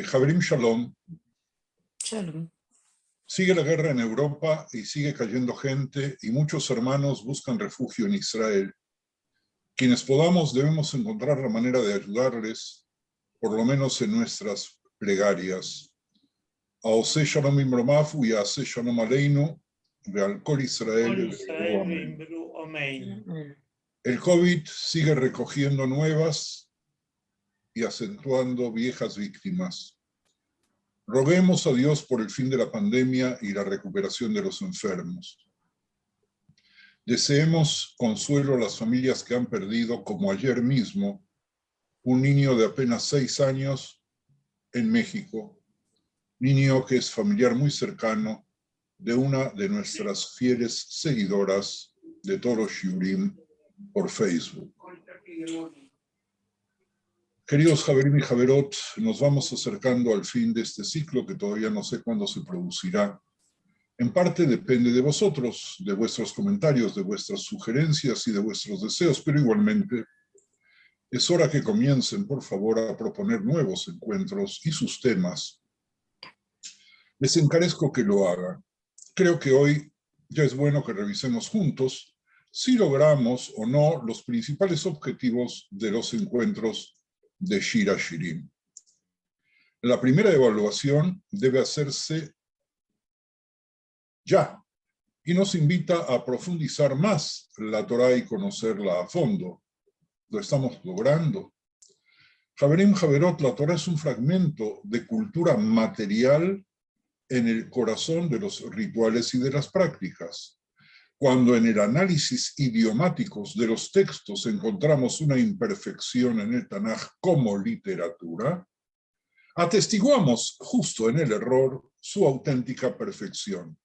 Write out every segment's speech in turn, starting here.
Javerim Shalom, Shalom. sigue la guerra en Europa y sigue cayendo gente y muchos hermanos buscan refugio en Israel. Quienes podamos debemos encontrar la manera de ayudarles, por lo menos en nuestras plegarias. Aose Shalom Imromafu y Aose Shalom Aleinu, Veal Kol Israel. El COVID sigue recogiendo nuevas y acentuando viejas víctimas. Roguemos a Dios por el fin de la pandemia y la recuperación de los enfermos. Deseemos consuelo a las familias que han perdido, como ayer mismo, un niño de apenas 6 años en México, niño que es familiar muy cercano de una de nuestras fieles seguidoras de Toro Shiurim por Facebook. Queridos Javerim y Javerot, nos vamos acercando al fin de este ciclo que todavía no sé cuándo se producirá. En parte depende de vosotros, de vuestros comentarios, de vuestras sugerencias y de vuestros deseos, pero igualmente es hora que comiencen, por favor, a proponer nuevos encuentros y sus temas. Les encarezco que lo hagan. Creo que hoy ya es bueno que revisemos juntos si logramos o no los principales objetivos de los encuentros de Shira Shirim. La primera evaluación debe hacerse ya y nos invita a profundizar más la Torá y conocerla a fondo. Lo estamos logrando. Javerim Javerot, la Torá es un fragmento de cultura material en el corazón de los rituales y de las prácticas. Cuando en el análisis idiomáticos de los textos encontramos una imperfección en el Tanaj como literatura, atestiguamos justo en el error su auténtica perfección.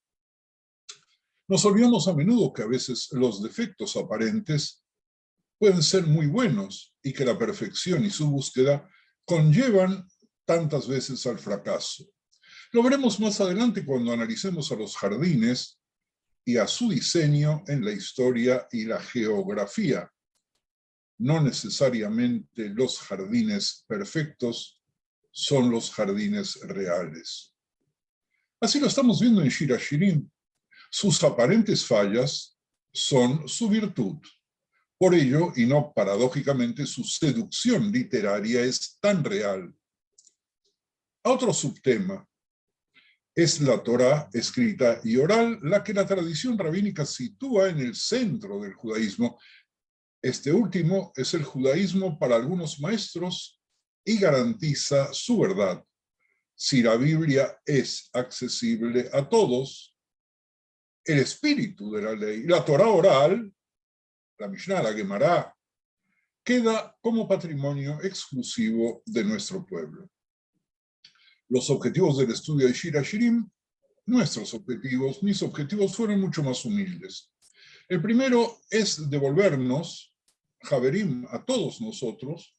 Nos olvidamos a menudo que a veces los defectos aparentes pueden ser muy buenos y que la perfección y su búsqueda conllevan tantas veces al fracaso. Lo veremos más adelante cuando analicemos a los jardines y a su diseño en la historia y la geografía. No necesariamente los jardines perfectos son los jardines reales. Así lo estamos viendo en Shira Shirim. Sus aparentes fallas son su virtud. Por ello, y no paradójicamente, su seducción literaria es tan real. Otro subtema es la Torá escrita y oral, la que la tradición rabínica sitúa en el centro del judaísmo. Este último es el judaísmo para algunos maestros y garantiza su verdad. Si la Biblia es accesible a todos, el espíritu de la ley, la Torá oral, la Mishnah, la Gemara, queda como patrimonio exclusivo de nuestro pueblo. Los objetivos del estudio de Shira Shirim, nuestros objetivos, mis objetivos fueron mucho más humildes. El primero es devolvernos, Javerim, a todos nosotros,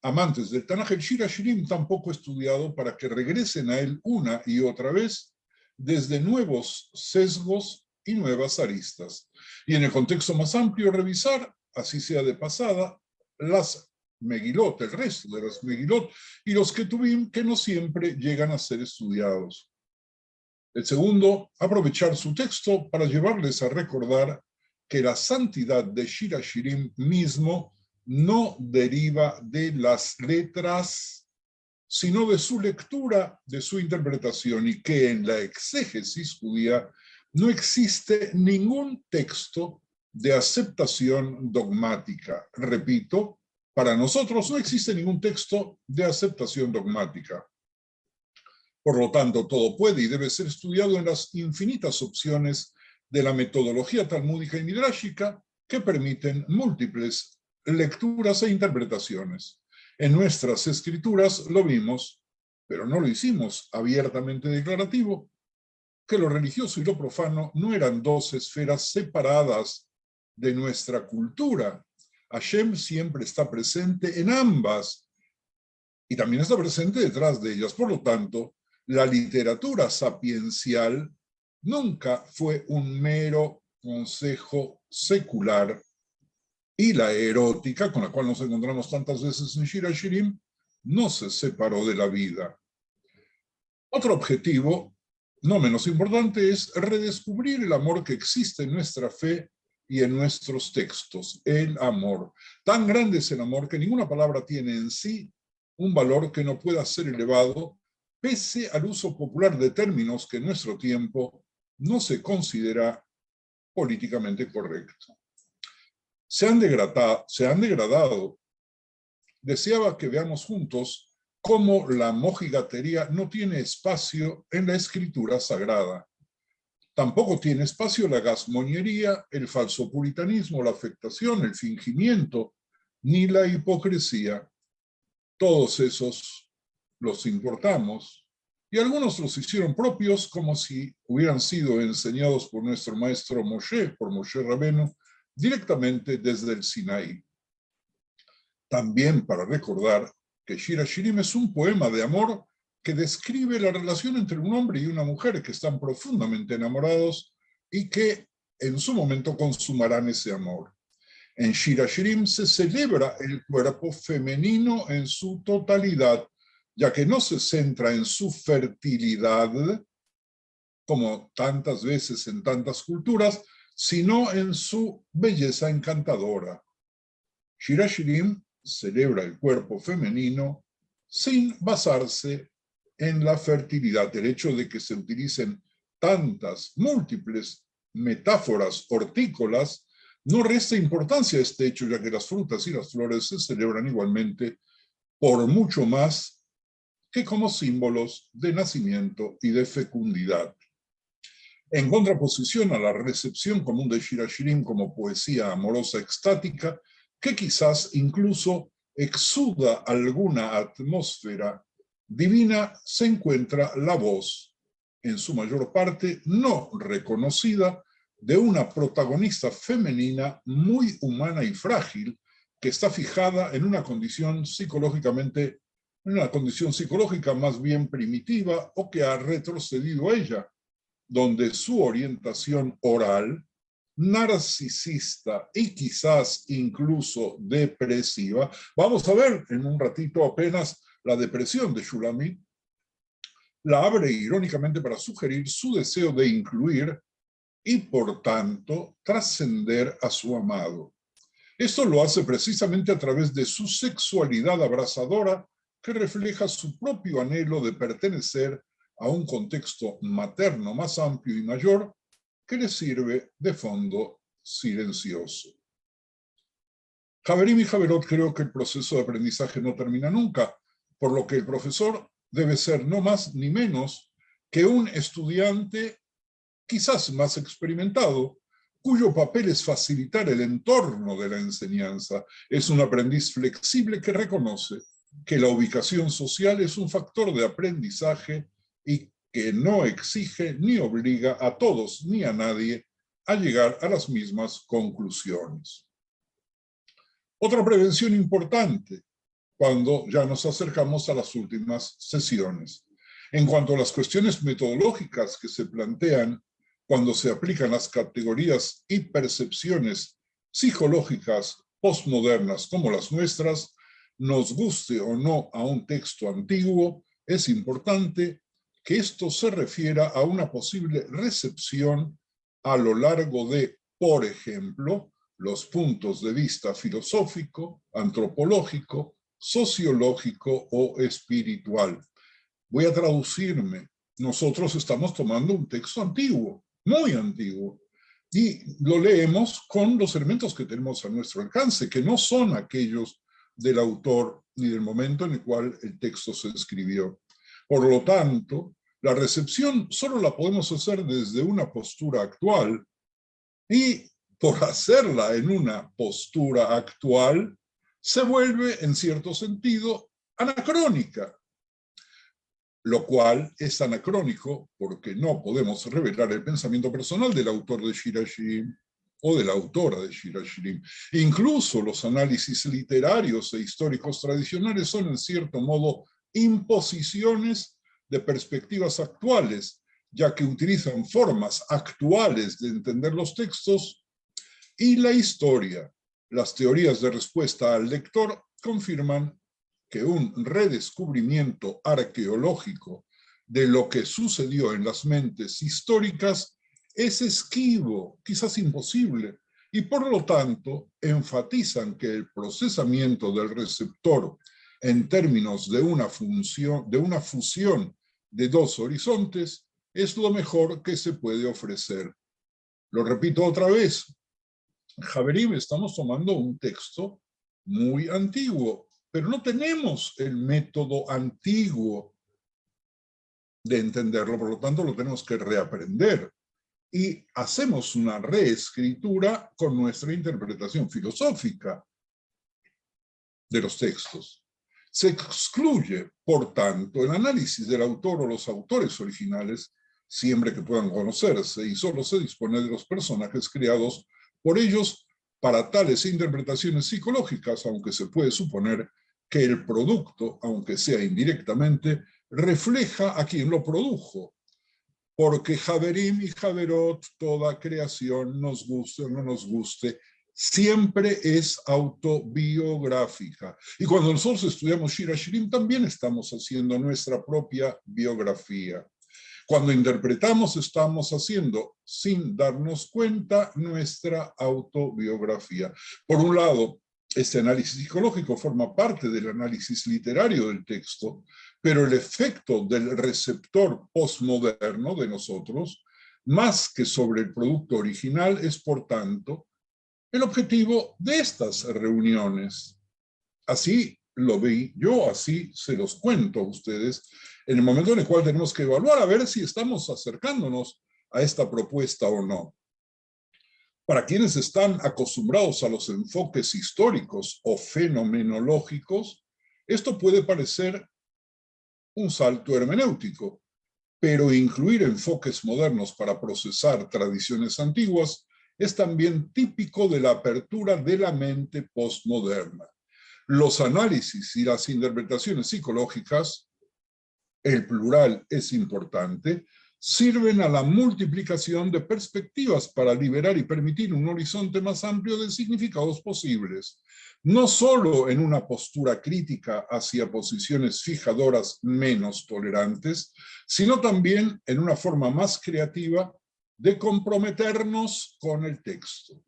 amantes del Tanaj, el Shira Shirim tan poco estudiado, para que regresen a él una y otra vez desde nuevos sesgos y nuevas aristas. Y en el contexto más amplio, revisar, así sea de pasada, las Megilot, el resto de las Megilot, y los Ketuvim que no siempre llegan a ser estudiados. El segundo, aprovechar su texto para llevarles a recordar que la santidad de Shira Shirim mismo no deriva de las letras, sino de su lectura, de su interpretación, y que en la exégesis judía no existe ningún texto de aceptación dogmática. Repito, para nosotros no existe ningún texto de aceptación dogmática. Por lo tanto, todo puede y debe ser estudiado en las infinitas opciones de la metodología talmúdica y midrashica que permiten múltiples lecturas e interpretaciones. En nuestras escrituras lo vimos, pero no lo hicimos abiertamente declarativo, que lo religioso y lo profano no eran dos esferas separadas de nuestra cultura. Hashem siempre está presente en ambas y también está presente detrás de ellas. Por lo tanto, la literatura sapiencial nunca fue un mero consejo secular, y la erótica, con la cual nos encontramos tantas veces en Shira Shirim, no se separó de la vida. Otro objetivo, no menos importante, es redescubrir el amor que existe en nuestra fe y en nuestros textos. El amor. Tan grande es el amor que ninguna palabra tiene en sí un valor que no pueda ser elevado, pese al uso popular de términos que en nuestro tiempo no se considera políticamente correcto. Se han degradado. Deseaba que veamos juntos cómo la mojigatería no tiene espacio en la escritura sagrada. Tampoco tiene espacio la gazmoñería, el falso puritanismo, la afectación, el fingimiento, ni la hipocresía. Todos esos los importamos y algunos los hicieron propios como si hubieran sido enseñados por nuestro maestro Moshe, por Moshe Rabenu, directamente desde el Sinaí. También para recordar que Shir HaShirim es un poema de amor que describe la relación entre un hombre y una mujer que están profundamente enamorados y que en su momento consumarán ese amor. En Shir HaShirim se celebra el cuerpo femenino en su totalidad, ya que no se centra en su fertilidad, como tantas veces en tantas culturas, sino en su belleza encantadora. Shir HaShirim celebra el cuerpo femenino sin basarse en la fertilidad. El hecho de que se utilicen tantas, múltiples metáforas hortícolas no resta importancia a este hecho, ya que las frutas y las flores se celebran igualmente por mucho más que como símbolos de nacimiento y de fecundidad. En contraposición a la recepción común de Shir HaShirim como poesía amorosa extática, que quizás incluso exuda alguna atmósfera divina, se encuentra la voz, en su mayor parte no reconocida, de una protagonista femenina muy humana y frágil, que está fijada en una condición psicológica más bien primitiva o que ha retrocedido a ella, donde su orientación oral, narcisista y quizás incluso depresiva, vamos a ver en un ratito apenas la depresión de Shulamit, la abre irónicamente para sugerir su deseo de incluir y por tanto trascender a su amado. Esto lo hace precisamente a través de su sexualidad abrasadora, que refleja su propio anhelo de pertenecer a un contexto materno más amplio y mayor que le sirve de fondo silencioso. Haverim y Haverot, creo que el proceso de aprendizaje no termina nunca, por lo que el profesor debe ser no más ni menos que un estudiante quizás más experimentado, cuyo papel es facilitar el entorno de la enseñanza. Es un aprendiz flexible que reconoce que la ubicación social es un factor de aprendizaje y que no exige ni obliga a todos ni a nadie a llegar a las mismas conclusiones. Otra prevención importante cuando ya nos acercamos a las últimas sesiones. En cuanto a las cuestiones metodológicas que se plantean cuando se aplican las categorías y percepciones psicológicas postmodernas como las nuestras, nos guste o no a un texto antiguo, es importante que esto se refiera a una posible recepción a lo largo de, por ejemplo, los puntos de vista filosófico, antropológico, sociológico o espiritual. Voy a traducirme. Nosotros estamos tomando un texto antiguo, muy antiguo, y lo leemos con los elementos que tenemos a nuestro alcance, que no son aquellos del autor ni del momento en el cual el texto se escribió. Por lo tanto, la recepción solo la podemos hacer desde una postura actual, y por hacerla en una postura actual, se vuelve, en cierto sentido, anacrónica, lo cual es anacrónico porque no podemos revelar el pensamiento personal del autor de Shir HaShirim o de la autora de Shir HaShirim. Incluso los análisis literarios e históricos tradicionales son, en cierto modo, imposiciones de perspectivas actuales, ya que utilizan formas actuales de entender los textos, y la historia, las teorías de respuesta al lector confirman que un redescubrimiento arqueológico de lo que sucedió en las mentes históricas es esquivo, quizás imposible, y por lo tanto enfatizan que el procesamiento del receptor en términos de una fusión de dos horizontes es lo mejor que se puede ofrecer. Lo repito otra vez, Javerim, estamos tomando un texto muy antiguo, pero no tenemos el método antiguo de entenderlo, por lo tanto lo tenemos que reaprender. Y hacemos una reescritura con nuestra interpretación filosófica de los textos. Se excluye, por tanto, el análisis del autor o los autores originales, siempre que puedan conocerse, y solo se dispone de los personajes creados por ellos para tales interpretaciones psicológicas, aunque se puede suponer que el producto, aunque sea indirectamente, refleja a quien lo produjo, porque Javerim y Javerot, toda creación, nos guste o no nos guste, siempre es autobiográfica. Y cuando nosotros estudiamos Shir HaShirim, también estamos haciendo nuestra propia biografía. Cuando interpretamos, estamos haciendo, sin darnos cuenta, nuestra autobiografía. Por un lado, este análisis psicológico forma parte del análisis literario del texto, pero el efecto del receptor postmoderno de nosotros, más que sobre el producto original, es, por tanto, el objetivo de estas reuniones. Así lo vi yo, así se los cuento a ustedes, en el momento en el cual tenemos que evaluar a ver si estamos acercándonos a esta propuesta o no. Para quienes están acostumbrados a los enfoques históricos o fenomenológicos, esto puede parecer un salto hermenéutico, pero incluir enfoques modernos para procesar tradiciones antiguas es también típico de la apertura de la mente postmoderna. Los análisis y las interpretaciones psicológicas, el plural es importante, sirven a la multiplicación de perspectivas para liberar y permitir un horizonte más amplio de significados posibles, no solo en una postura crítica hacia posiciones fijadoras menos tolerantes, sino también en una forma más creativa de comprometernos con el texto.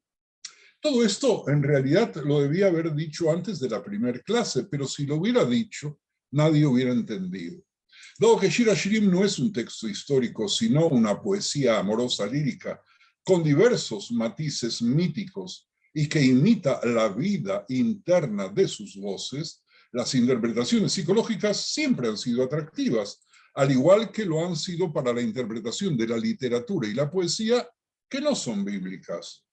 Todo esto en realidad lo debía haber dicho antes de la primera clase, pero si lo hubiera dicho, nadie hubiera entendido. Dado que Shir HaShirim no es un texto histórico, sino una poesía amorosa lírica, con diversos matices míticos y que imita la vida interna de sus voces, las interpretaciones psicológicas siempre han sido atractivas, al igual que lo han sido para la interpretación de la literatura y la poesía que no son bíblicas.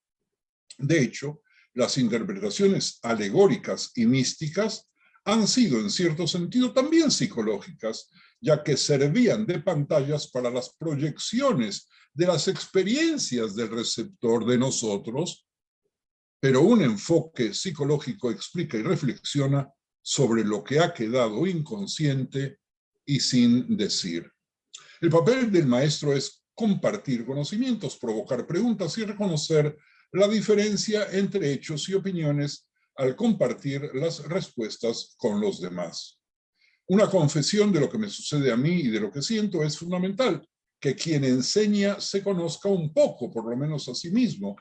De hecho, las interpretaciones alegóricas y místicas han sido en cierto sentido también psicológicas, ya que servían de pantallas para las proyecciones de las experiencias del receptor de nosotros, pero un enfoque psicológico explica y reflexiona sobre lo que ha quedado inconsciente y sin decir. El papel del maestro es compartir conocimientos, provocar preguntas y reconocer la diferencia entre hechos y opiniones al compartir las respuestas con los demás. Una confesión de lo que me sucede a mí y de lo que siento es fundamental, que quien enseña se conozca un poco, por lo menos a sí mismo,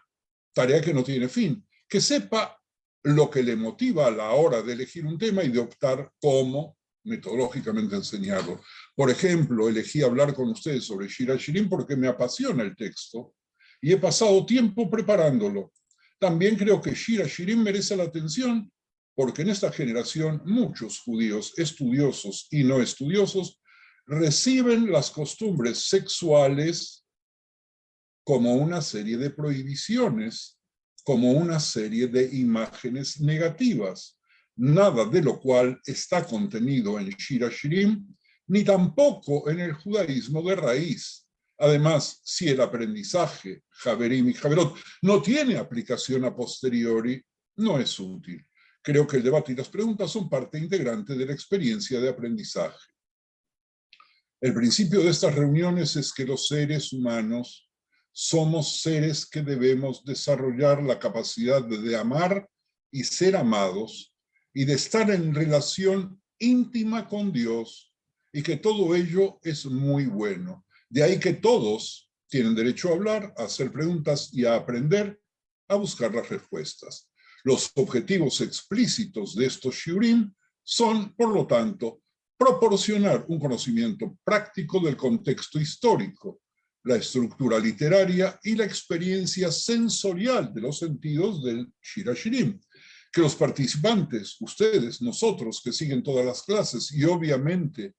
tarea que no tiene fin, que sepa lo que le motiva a la hora de elegir un tema y de optar cómo metodológicamente enseñarlo. Por ejemplo, elegí hablar con ustedes sobre Shir HaShirim porque me apasiona el texto y he pasado tiempo preparándolo. También creo que Shir HaShirim merece la atención porque en esta generación muchos judíos estudiosos y no estudiosos reciben las costumbres sexuales como una serie de prohibiciones, como una serie de imágenes negativas, nada de lo cual está contenido en Shir HaShirim, ni tampoco en el judaísmo de raíz. Además, si el aprendizaje, Javerim y Javerot, no tiene aplicación a posteriori, no es útil. Creo que el debate y las preguntas son parte integrante de la experiencia de aprendizaje. El principio de estas reuniones es que los seres humanos somos seres que debemos desarrollar la capacidad de amar y ser amados y de estar en relación íntima con Dios y que todo ello es muy bueno. De ahí que todos tienen derecho a hablar, a hacer preguntas y a aprender a buscar las respuestas. Los objetivos explícitos de estos shiurim son, por lo tanto, proporcionar un conocimiento práctico del contexto histórico, la estructura literaria y la experiencia sensorial de los sentidos del Shir HaShirim. Que los participantes, ustedes, nosotros que siguen todas las clases y obviamente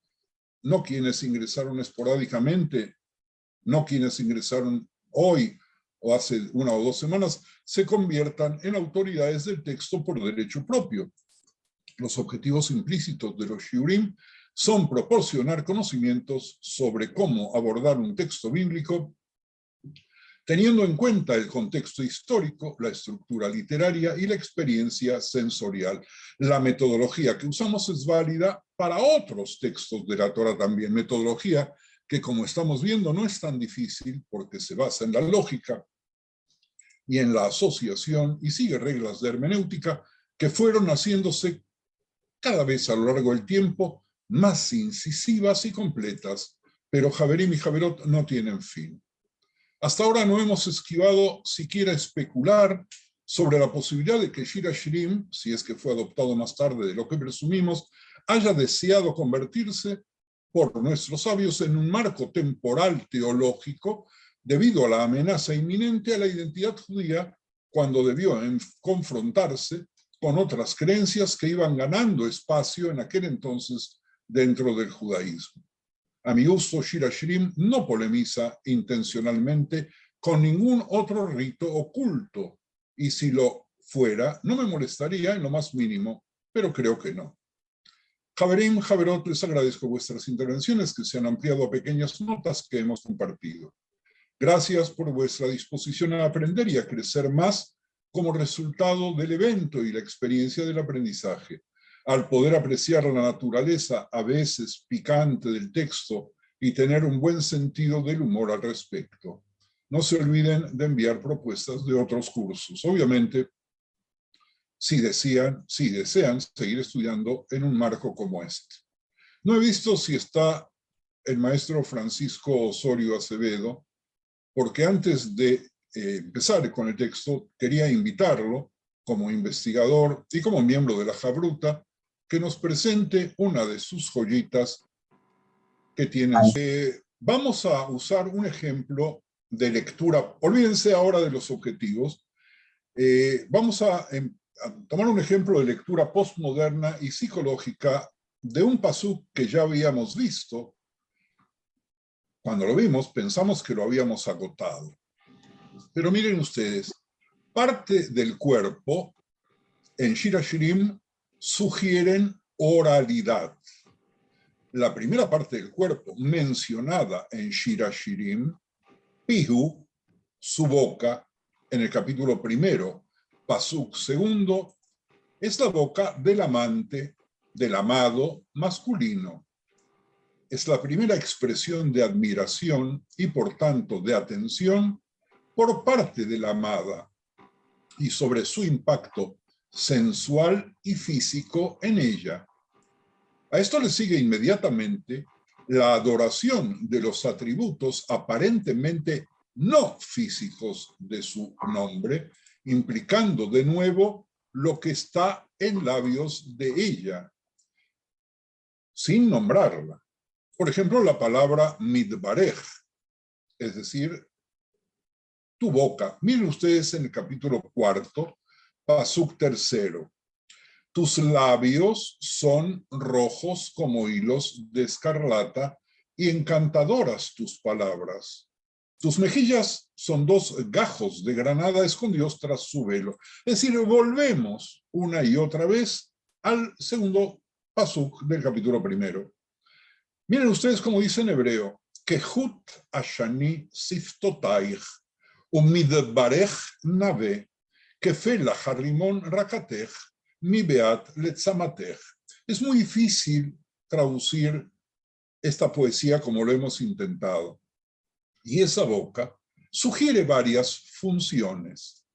no quienes ingresaron esporádicamente, no quienes ingresaron hoy o hace 1 o 2 semanas, se conviertan en autoridades del texto por derecho propio. Los objetivos implícitos de los shiurim son proporcionar conocimientos sobre cómo abordar un texto bíblico, teniendo en cuenta el contexto histórico, la estructura literaria y la experiencia sensorial. La metodología que usamos es válida para otros textos de la Torá también, metodología que, como estamos viendo, no es tan difícil porque se basa en la lógica y en la asociación y sigue reglas de hermenéutica que fueron haciéndose cada vez a lo largo del tiempo más incisivas y completas, pero Haverim y Haverot no tienen fin. Hasta ahora no hemos esquivado siquiera especular sobre la posibilidad de que Shir HaShirim, si es que fue adoptado más tarde de lo que presumimos, haya deseado convertirse por nuestros sabios en un marco temporal teológico debido a la amenaza inminente a la identidad judía cuando debió confrontarse con otras creencias que iban ganando espacio en aquel entonces dentro del judaísmo. A mi gusto, Shir HaShirim no polemiza intencionalmente con ningún otro rito oculto, y si lo fuera, no me molestaría en lo más mínimo, pero creo que no. Haverim, Haverot, les agradezco vuestras intervenciones que se han ampliado a pequeñas notas que hemos compartido. Gracias por vuestra disposición a aprender y a crecer más como resultado del evento y la experiencia del aprendizaje. Al poder apreciar la naturaleza a veces picante del texto y tener un buen sentido del humor al respecto. No se olviden de enviar propuestas de otros cursos. Obviamente, si desean seguir estudiando en un marco como este. No he visto si está el maestro Francisco Osorio Acevedo, porque antes de empezar con el texto, quería invitarlo como investigador y como miembro de la Jabruta, que nos presente una de sus joyitas que tiene. Vamos a usar un ejemplo de lectura. Olvídense ahora de los objetivos. Vamos a tomar un ejemplo de lectura postmoderna y psicológica de un pasuk que ya habíamos visto. Cuando lo vimos, pensamos que lo habíamos agotado. Pero miren ustedes, parte del cuerpo en Shir HaShirim sugieren oralidad. La primera parte del cuerpo mencionada en Shir HaShirim, Pihu, su boca, en el capítulo 1, pasuk 2, es la boca del amante, del amado masculino. Es la primera expresión de admiración y por tanto de atención por parte de la amada y sobre su impacto sensual y físico en ella. A esto le sigue inmediatamente la adoración de los atributos aparentemente no físicos de su nombre, implicando de nuevo lo que está en labios de ella, sin nombrarla. Por ejemplo, la palabra midbarej, es decir, tu boca. Miren ustedes en el capítulo 4, pasuk 3. Tus labios son rojos como hilos de escarlata y encantadoras tus palabras. Tus mejillas son 2 gajos de granada escondidos tras su velo. Es decir, volvemos una y otra vez al segundo pasuk del capítulo 1. Miren ustedes cómo dice en hebreo, Kehut ashani siftotaich, umidbarech nave, kefela harimon rakatech, mi beat letzamatech. Es muy difícil traducir esta poesía como lo hemos intentado. Y esa boca sugiere varias funciones.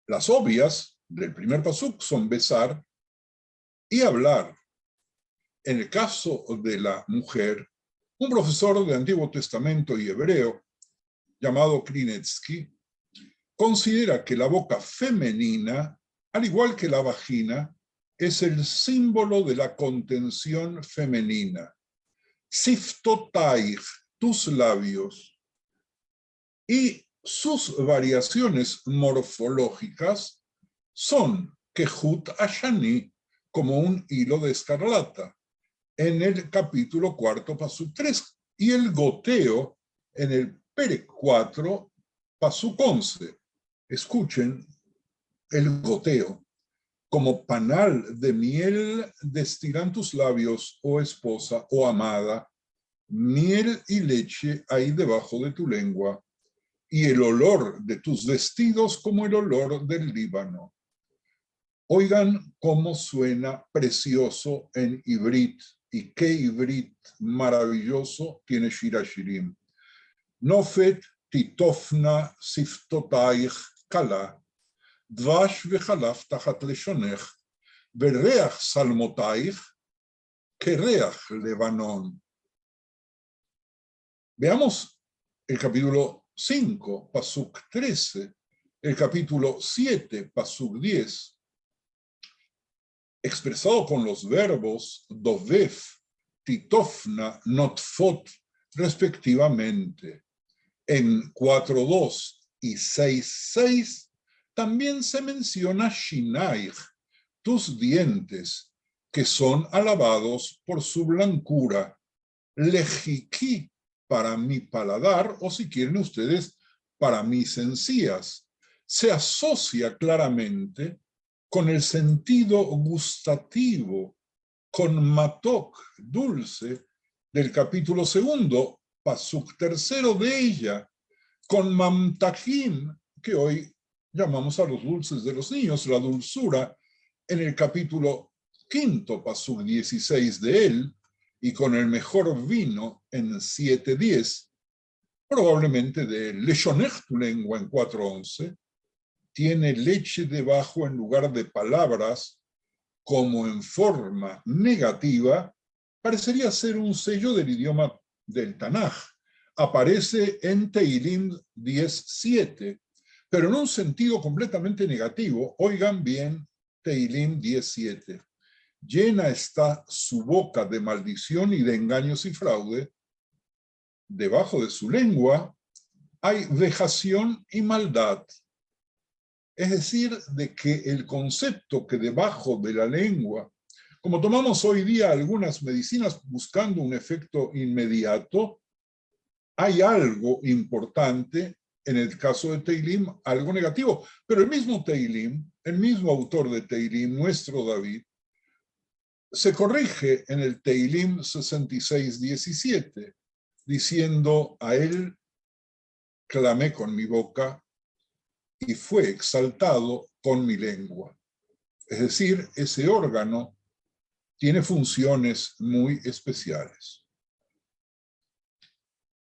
Las obvias del primer pasuk son besar y hablar. En el caso de la mujer, un profesor de Antiguo Testamento y hebreo, llamado Klinetsky, considera que la boca femenina, al igual que la vagina, es el símbolo de la contención femenina. Siftotaich, tus labios, y sus variaciones morfológicas son Kehut Ashani, como un hilo de escarlata, en el capítulo 4, pasuk 3, y el goteo en el Perek 4, pasuk 11. Escuchen el goteo. Como panal de miel destilan tus labios, oh esposa, oh amada, miel y leche hay debajo de tu lengua, y el olor de tus vestidos como el olor del Líbano. Oigan cómo suena precioso en Ivrit, y qué Ivrit maravilloso tiene Shir Hashirim. Nofet titofna siftotaich kala, דבש וחלב תחת לשונך, וריח שלמותייך כריח לבנון. Veamos el capítulo 5, pasuk 13, el capítulo 7, pasuk 10, expresado con los verbos dovef, titofna, notfot, respectivamente. En 4.2 y 6.6 también se menciona shinaich, tus dientes, que son alabados por su blancura, lejiki, para mi paladar, o si quieren ustedes, para mis encías. Se asocia claramente con el sentido gustativo, con matok, dulce, del capítulo 2, pasuk 3 de ella, con mamtakim, que hoy llamamos a los dulces de los niños, la dulzura, en el capítulo 5, pasuk 16 de él, y con el mejor vino en 7.10, probablemente de leshonech, tu lengua, en 4.11, tiene leche debajo en lugar de palabras, como en forma negativa, parecería ser un sello del idioma del Tanaj. Aparece en Teilim 10.7, pero en un sentido completamente negativo. Oigan bien Teilim 10.7. Llena está su boca de maldición y de engaños y fraude. Debajo de su lengua hay vejación y maldad. Es decir, de que el concepto que debajo de la lengua, como tomamos hoy día algunas medicinas buscando un efecto inmediato, hay algo importante, en el caso de Teilim, algo negativo. Pero el mismo Teilim, el mismo autor de Teilim, nuestro David, se corrige en el Teilim 66:17, diciendo: a él clamé con mi boca y fue exaltado con mi lengua. Es decir, ese órgano tiene funciones muy especiales.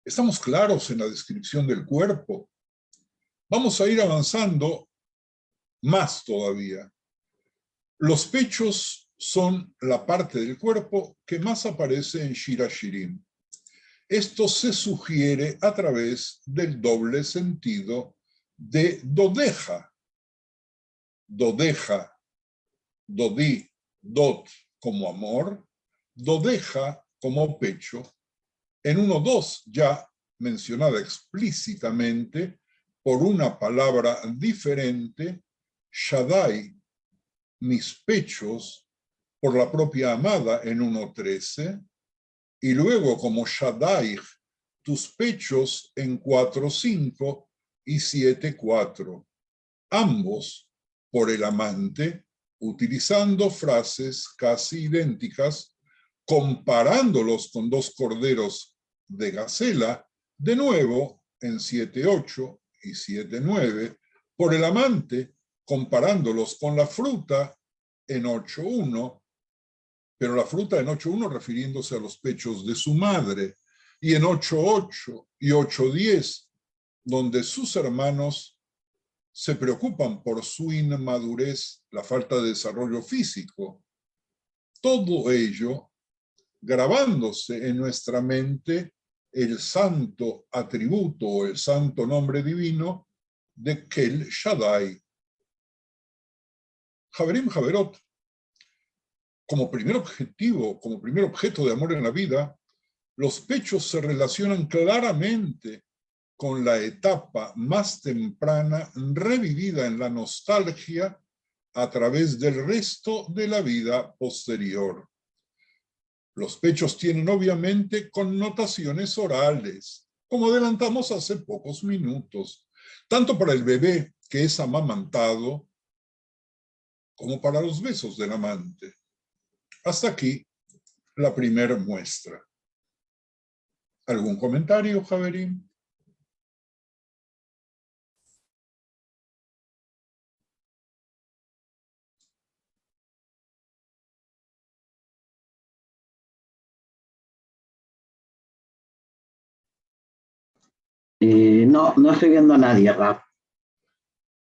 ¿Estamos claros en la descripción del cuerpo? Vamos a ir avanzando más todavía. Los pechos son la parte del cuerpo que más aparece en Shir Hashirim. Esto se sugiere a través del doble sentido de dodeja. Dodeja, dodi, dot como amor, dodeja como pecho. En 1.2 ya mencionada explícitamente por una palabra diferente, Shaddai, mis pechos, por la propia amada en 1.13, y luego como Shaddai, tus pechos en 4.5 y 7.4, ambos por el amante, utilizando frases casi idénticas, comparándolos con dos corderos de gacela, de nuevo en 7.8 y 7.9, por el amante, comparándolos con la fruta en 8.1, pero la fruta en 8.1 refiriéndose a los pechos de su madre, y en 8.8 y 8.10, donde sus hermanos se preocupan por su inmadurez, la falta de desarrollo físico. Todo ello grabándose en nuestra mente el santo atributo o el santo nombre divino de Kel Shaddai. Haverim Haverot, como primer objetivo, como primer objeto de amor en la vida, los pechos se relacionan claramente con la etapa más temprana revivida en la nostalgia a través del resto de la vida posterior. Los pechos tienen obviamente connotaciones orales, como adelantamos hace pocos minutos, tanto para el bebé que es amamantado, como para los besos del amante. Hasta aquí la primera muestra. ¿Algún comentario, Javerín? No estoy viendo a nadie, Raf.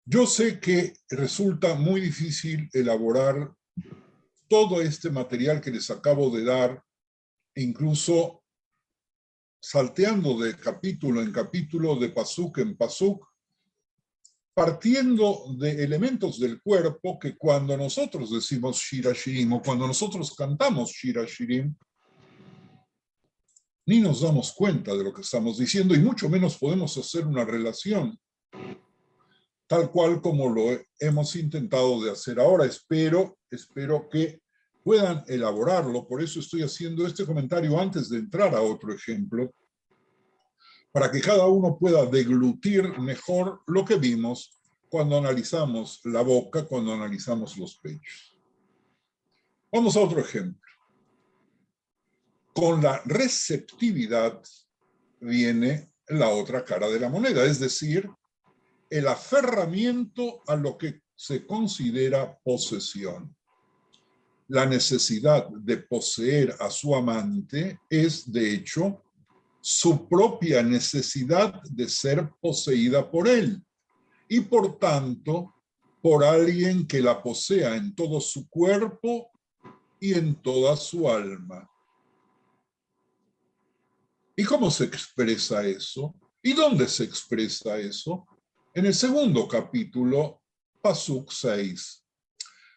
Yo sé que resulta muy difícil elaborar todo este material que les acabo de dar, incluso salteando de capítulo en capítulo, de pasuk en pasuk, partiendo de elementos del cuerpo que cuando nosotros decimos Shira Shirim o cuando nosotros cantamos Shira Shirim, ni nos damos cuenta de lo que estamos diciendo y mucho menos podemos hacer una relación tal cual como lo hemos intentado de hacer ahora. Espero que puedan elaborarlo, por eso estoy haciendo este comentario antes de entrar a otro ejemplo, para que cada uno pueda deglutir mejor lo que vimos cuando analizamos la boca, cuando analizamos los pechos. Vamos a otro ejemplo. Con la receptividad viene la otra cara de la moneda, es decir, el aferramiento a lo que se considera posesión. La necesidad de poseer a su amante es, de hecho, su propia necesidad de ser poseída por él y, por tanto, por alguien que la posea en todo su cuerpo y en toda su alma. ¿Y cómo se expresa eso? ¿Y dónde se expresa eso? En el segundo capítulo, Pasuk 6.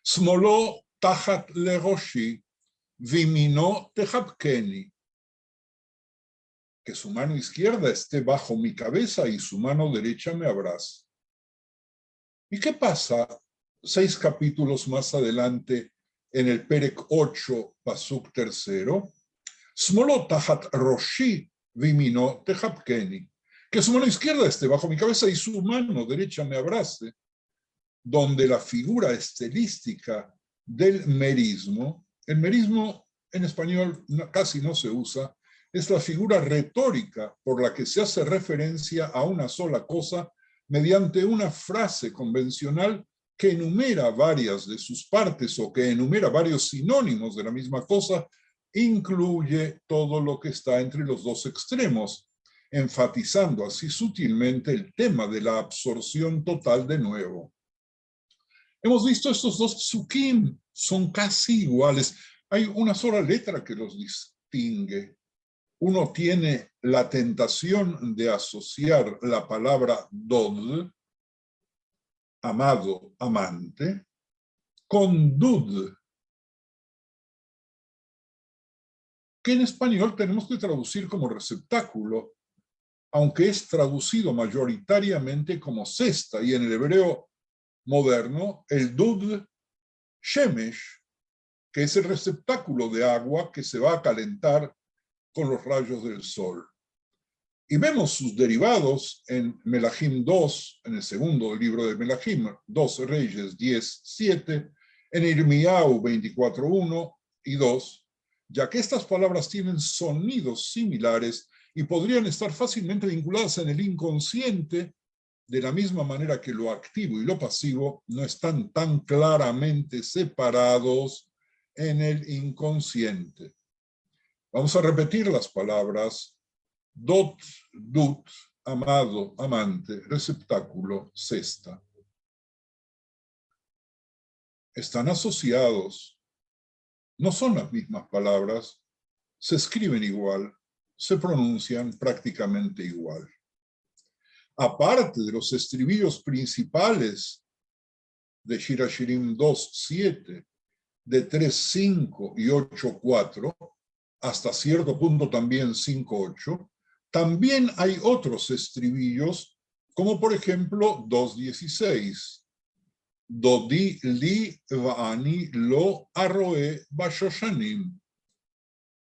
Smoló tajat leroshi, vimino tehapkeni. Que su mano izquierda esté bajo mi cabeza y su mano derecha me abrace. ¿Y qué pasa 6 capítulos más adelante en el Perek 8, Pasuk 3? Smoló tajat roshi, vimino tehapkeni. Que su mano izquierda esté bajo mi cabeza y su mano derecha me abrace, donde la figura estilística del merismo, el merismo en español casi no se usa, es la figura retórica por la que se hace referencia a una sola cosa mediante una frase convencional que enumera varias de sus partes o que enumera varios sinónimos de la misma cosa, incluye todo lo que está entre los dos extremos, enfatizando así sutilmente el tema de la absorción total de nuevo. Hemos visto estos dos psukim, son casi iguales. Hay una sola letra que los distingue. Uno tiene la tentación de asociar la palabra dod, amado, amante, con dud, que en español tenemos que traducir como receptáculo, aunque es traducido mayoritariamente como cesta, y en el hebreo moderno, el dud shemesh, que es el receptáculo de agua que se va a calentar con los rayos del sol. Y vemos sus derivados en Melahim 2, en el segundo libro de Melahim, 2 Reyes 10, 7, en Irmiau 24, 1 y 2, ya que estas palabras tienen sonidos similares y podrían estar fácilmente vinculadas en el inconsciente, de la misma manera que lo activo y lo pasivo no están tan claramente separados en el inconsciente. Vamos a repetir las palabras dot, dut, amado, amante, receptáculo, cesta. Están asociados. No son las mismas palabras, se escriben igual, se pronuncian prácticamente igual. Aparte de los estribillos principales de Shir HaShirim 2.7, de 3.5 y 8.4, hasta cierto punto también 5.8, también hay otros estribillos, como por ejemplo 2.16. Dodi li va'ani lo arroe bashoshanim.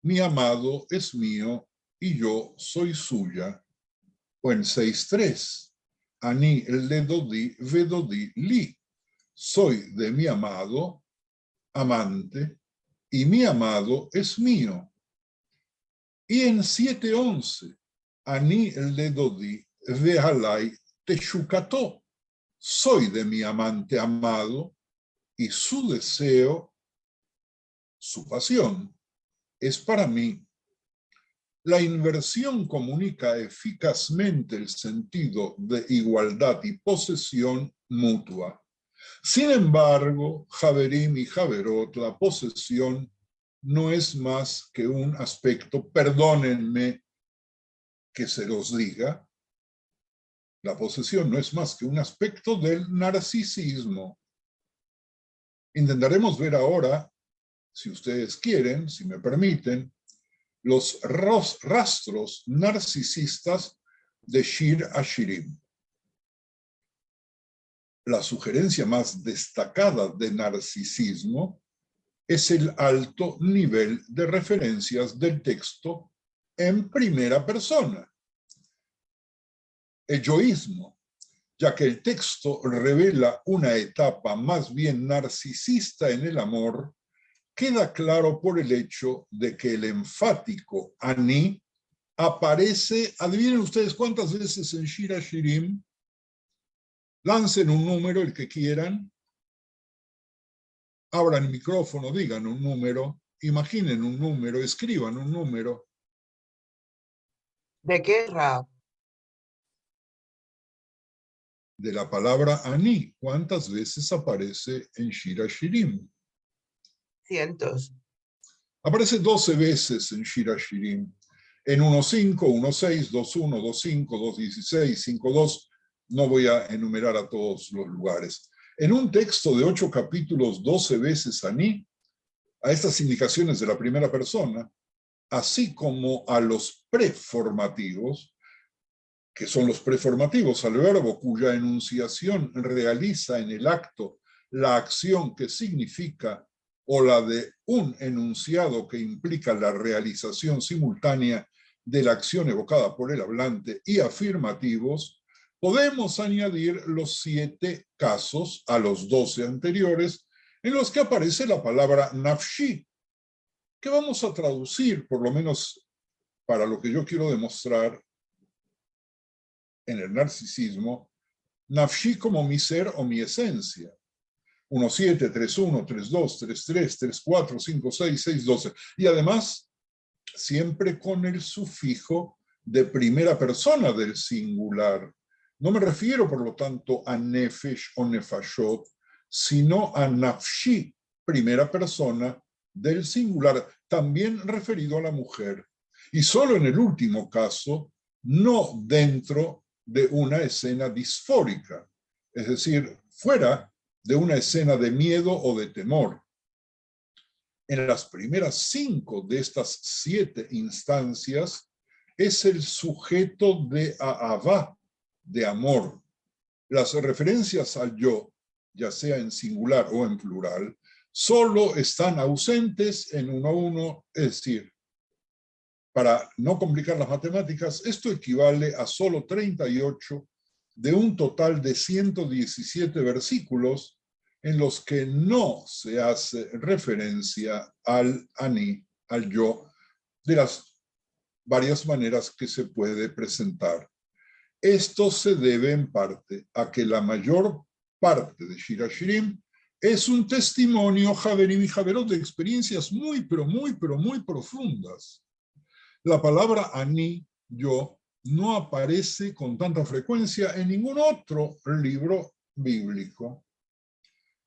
Mi amado es mío y yo soy suya. O en 6.3. Ani le dodi vedodi li. Soy de mi amado, amante, y mi amado es mío. Y en 7.11. Ani le dodi vehalai teshukato. Soy de mi amante amado y su deseo, su pasión, es para mí. La inversión comunica eficazmente el sentido de igualdad y posesión mutua. Sin embargo, Javerim y Javerot, la posesión no es más que un aspecto, perdónenme que se los diga, la posesión no es más que un aspecto del narcisismo. Intentaremos ver ahora, si ustedes quieren, si me permiten, los rastros narcisistas de Shir HaShirim. La sugerencia más destacada de narcisismo es el alto nivel de referencias del texto en primera persona. Egoísmo, ya que el texto revela una etapa más bien narcisista en el amor, queda claro por el hecho de que el enfático Ani aparece, adivinen ustedes cuántas veces en Shir HaShirim. Lancen un número, el que quieran, abran el micrófono, digan un número, imaginen un número, escriban un número. ¿De qué, Rab? De la palabra Ani, ¿cuántas veces aparece en Shir HaShirim? Cientos. Aparece 12 veces en Shir HaShirim. En 1.5, 1.6, 2.1, 2.5, 2.16, 5.2. No voy a enumerar a todos los lugares. En un texto de 8 capítulos, 12 veces Ani, a estas indicaciones de la primera persona, así como a los preformativos, que son los preformativos al verbo cuya enunciación realiza en el acto la acción que significa o la de un enunciado que implica la realización simultánea de la acción evocada por el hablante y afirmativos, podemos añadir los 7 casos a los 12 anteriores en los que aparece la palabra nafshi, que vamos a traducir, por lo menos para lo que yo quiero demostrar en el narcisismo, nafshi como mi ser o mi esencia. 1.7, 3.1, 3.2, 3.3, 3.4, 5.6, 6.12. Y además, siempre con el sufijo de primera persona del singular. No me refiero, por lo tanto, a nefesh o nefashot, sino a nafshi, primera persona del singular, también referido a la mujer. Y solo en el último caso, no dentro de una escena disfórica, es decir, fuera de una escena de miedo o de temor. En las primeras 5 de estas 7 instancias es el sujeto de ahavá, de amor. Las referencias al yo, ya sea en singular o en plural, solo están ausentes en 1.1, es decir, para no complicar las matemáticas, esto equivale a solo 38 de un total de 117 versículos en los que no se hace referencia al Ani, al yo, de las varias maneras que se puede presentar. Esto se debe en parte a que la mayor parte de Shir HaShirim es un testimonio, Javerim y Javerot, de experiencias muy profundas. La palabra Ani, yo, no aparece con tanta frecuencia en ningún otro libro bíblico.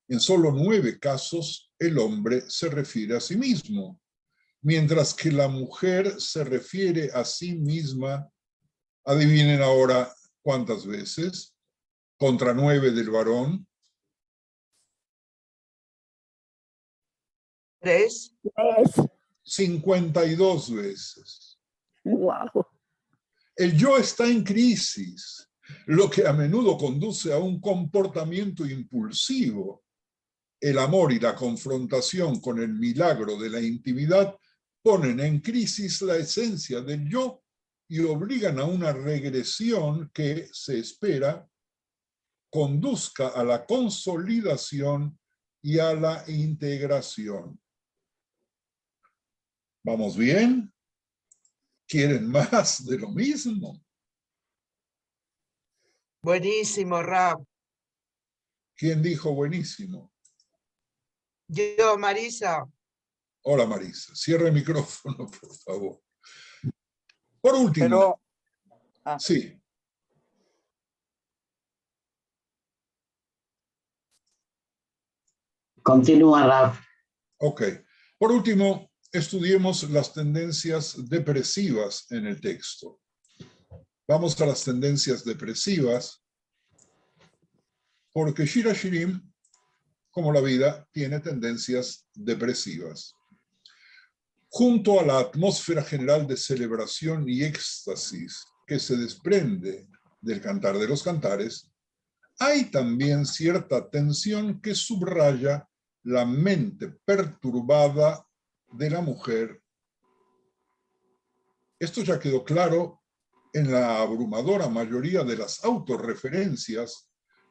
En solo 9 casos el hombre se refiere a sí mismo. mientras que la mujer se refiere a sí misma, adivinen ahora cuántas veces, contra 9 del varón. 3, 52 veces. Wow. El yo está en crisis, lo que a menudo conduce a un comportamiento impulsivo. El amor y la confrontación con el milagro de la intimidad ponen en crisis la esencia del yo y obligan a una regresión que se espera conduzca a la consolidación y a la integración. ¿Vamos bien? ¿Quieren más de lo mismo? buenísimo, Rab. ¿Quién dijo buenísimo? Yo, Marisa. Hola Marisa, cierra el micrófono, por favor. Por último, Pero, sí. Continúa, Raf. Ok. Por último, estudiemos las tendencias depresivas en el texto. Vamos a las tendencias depresivas, porque Shir HaShirim, como la vida, tiene tendencias depresivas. Junto a la atmósfera general de celebración y éxtasis que se desprende del Cantar de los Cantares, hay también cierta tensión que subraya la mente perturbada de la mujer. Esto ya quedó claro en la abrumadora mayoría de las autorreferencias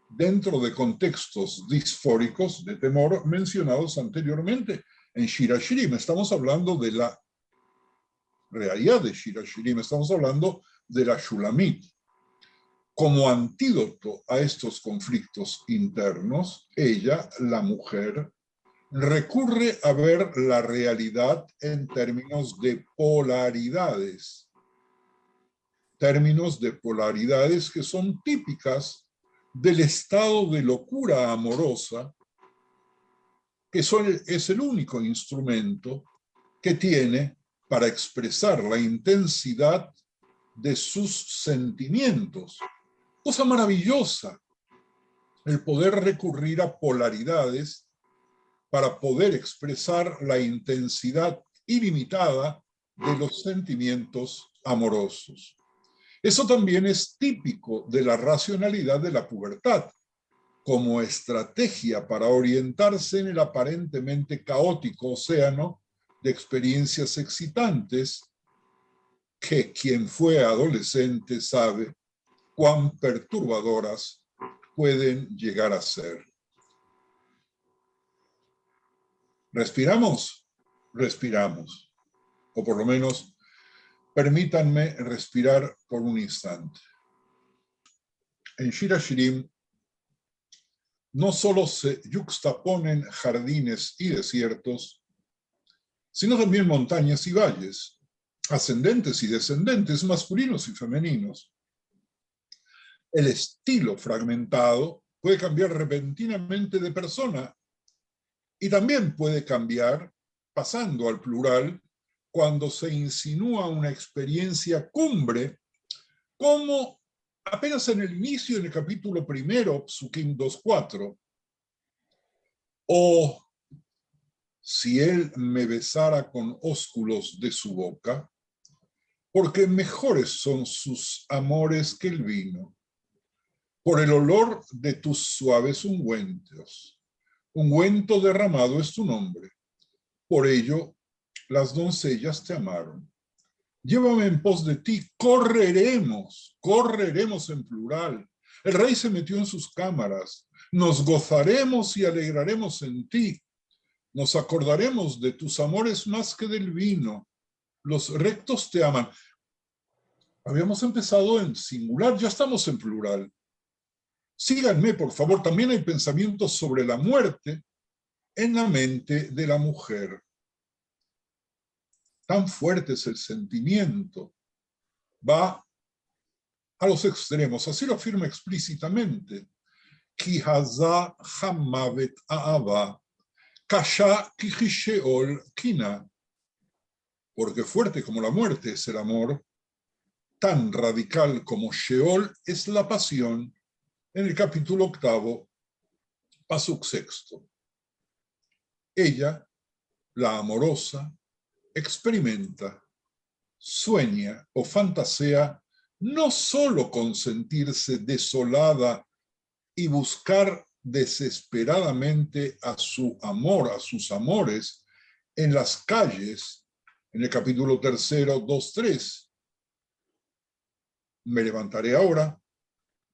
dentro de contextos disfóricos de temor mencionados anteriormente. En Shir HaShirim estamos hablando de la realidad de Shir HaShirim, estamos hablando de la Shulamit. Como antídoto a estos conflictos internos, ella, la mujer, recurre a ver la realidad en términos de polaridades que son típicas del estado de locura amorosa, que es el único instrumento que tiene para expresar la intensidad de sus sentimientos. Cosa maravillosa, el poder recurrir a polaridades para poder expresar la intensidad ilimitada de los sentimientos amorosos. Eso también es típico de la racionalidad de la pubertad, como estrategia para orientarse en el aparentemente caótico océano de experiencias excitantes que quien fue adolescente sabe cuán perturbadoras pueden llegar a ser. ¿Respiramos? Respiramos. O por lo menos, permítanme respirar por un instante. En Shir HaShirim no solo se yuxtaponen jardines y desiertos, sino también montañas y valles, ascendentes y descendentes, masculinos y femeninos. El estilo fragmentado puede cambiar repentinamente de persona y también puede cambiar, pasando al plural, cuando se insinúa una experiencia cumbre, como apenas en el inicio, en el capítulo 1, Psukim 2.4, o si él me besara con ósculos de su boca, porque mejores son sus amores que el vino, por el olor de tus suaves ungüentos. Ungüento derramado es tu nombre. Por ello, las doncellas te amaron. Llévame en pos de ti, correremos en plural. El rey se metió en sus cámaras. Nos gozaremos y alegraremos en ti. Nos acordaremos de tus amores más que del vino. Los rectos te aman. Habíamos empezado en singular, ya estamos en plural. Síganme, por favor. También hay pensamientos sobre la muerte en la mente de la mujer. Tan fuerte es el sentimiento. Va a los extremos. Así lo afirma explícitamente. Ki haza hamavet aava, kasha ki sheol kina. porque fuerte como la muerte es el amor, tan radical como Sheol es la pasión, en el capítulo 8, pasuk 6. Ella, la amorosa, experimenta, sueña o fantasea no solo con sentirse desolada y buscar desesperadamente a su amor, a sus amores, en las calles, en el capítulo 3, 2:3. Me levantaré ahora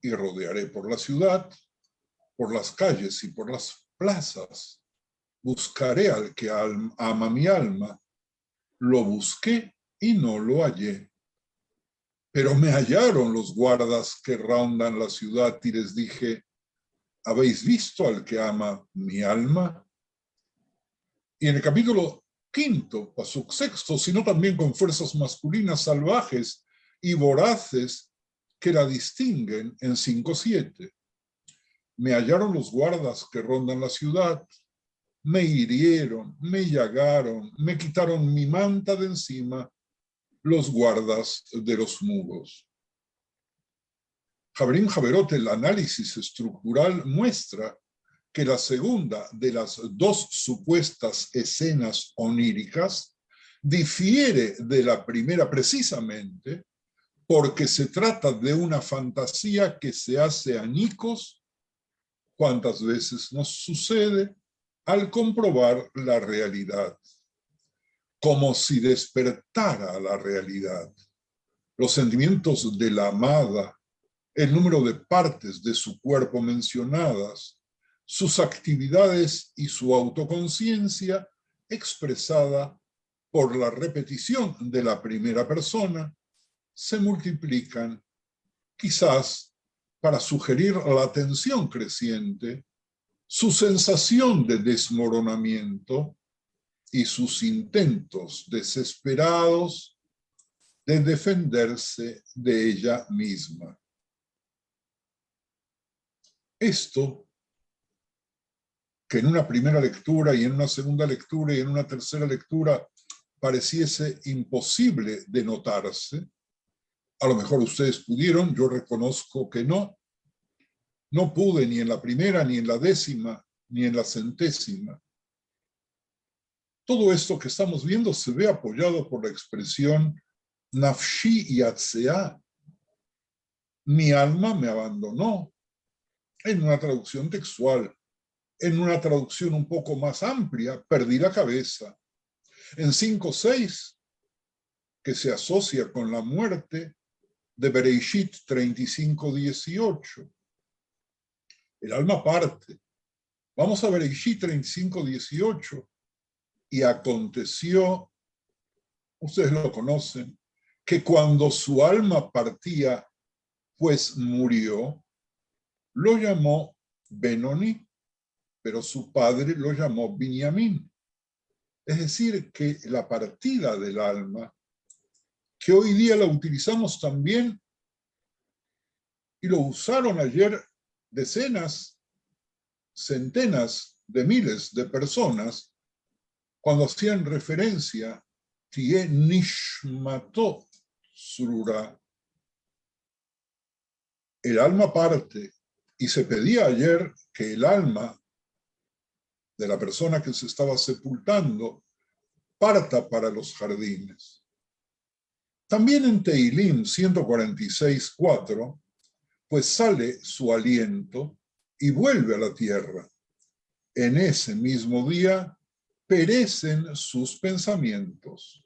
y rodearé por la ciudad, por las calles y por las plazas. Buscaré al que ama mi alma. Lo busqué y no lo hallé. Pero me hallaron los guardas que rondan la ciudad y les dije, ¿habéis visto al que ama mi alma? Y en el capítulo 5, pasuk 6, sino también con fuerzas masculinas salvajes y voraces que la distinguen en 5:7. Me hallaron los guardas que rondan la ciudad, me hirieron, me llagaron, me quitaron mi manta de encima, los guardas de los muros. Javerim Javerot, el análisis estructural muestra que la segunda de las dos supuestas escenas oníricas difiere de la primera precisamente porque se trata de una fantasía que se hace añicos, cuantas veces nos sucede al comprobar la realidad, como si despertara la realidad. Los sentimientos de la amada, el número de partes de su cuerpo mencionadas, sus actividades y su autoconciencia expresada por la repetición de la primera persona, se multiplican, quizás para sugerir la tensión creciente, su sensación de desmoronamiento y sus intentos desesperados de defenderse de ella misma. Esto, que en una primera lectura y en una segunda lectura y en una tercera lectura pareciese imposible de notarse, a lo mejor ustedes pudieron, yo reconozco que no pude ni en la primera, ni en la 10ª, ni en la 100ª. Todo esto que estamos viendo se ve apoyado por la expresión nafshi yatzea, mi alma me abandonó, en una traducción textual. En una traducción un poco más amplia, perdí la cabeza. En 5:6, que se asocia con la muerte de Bereishit 35:18. El alma parte. Vamos a Bereishit 35:18. Y aconteció, ustedes lo conocen, que cuando su alma partía, pues murió, lo llamó Benoni, pero su padre lo llamó Binyamin. Es decir, que la partida del alma, que hoy día la utilizamos también, y lo usaron ayer decenas, centenas de miles de personas, cuando hacían referencia, Tie Nishmato Surura. El alma parte, y se pedía ayer que el alma de la persona que se estaba sepultando parta para los jardines. También en Tehilim 146:4, pues sale su aliento y vuelve a la tierra. En ese mismo día perecen sus pensamientos.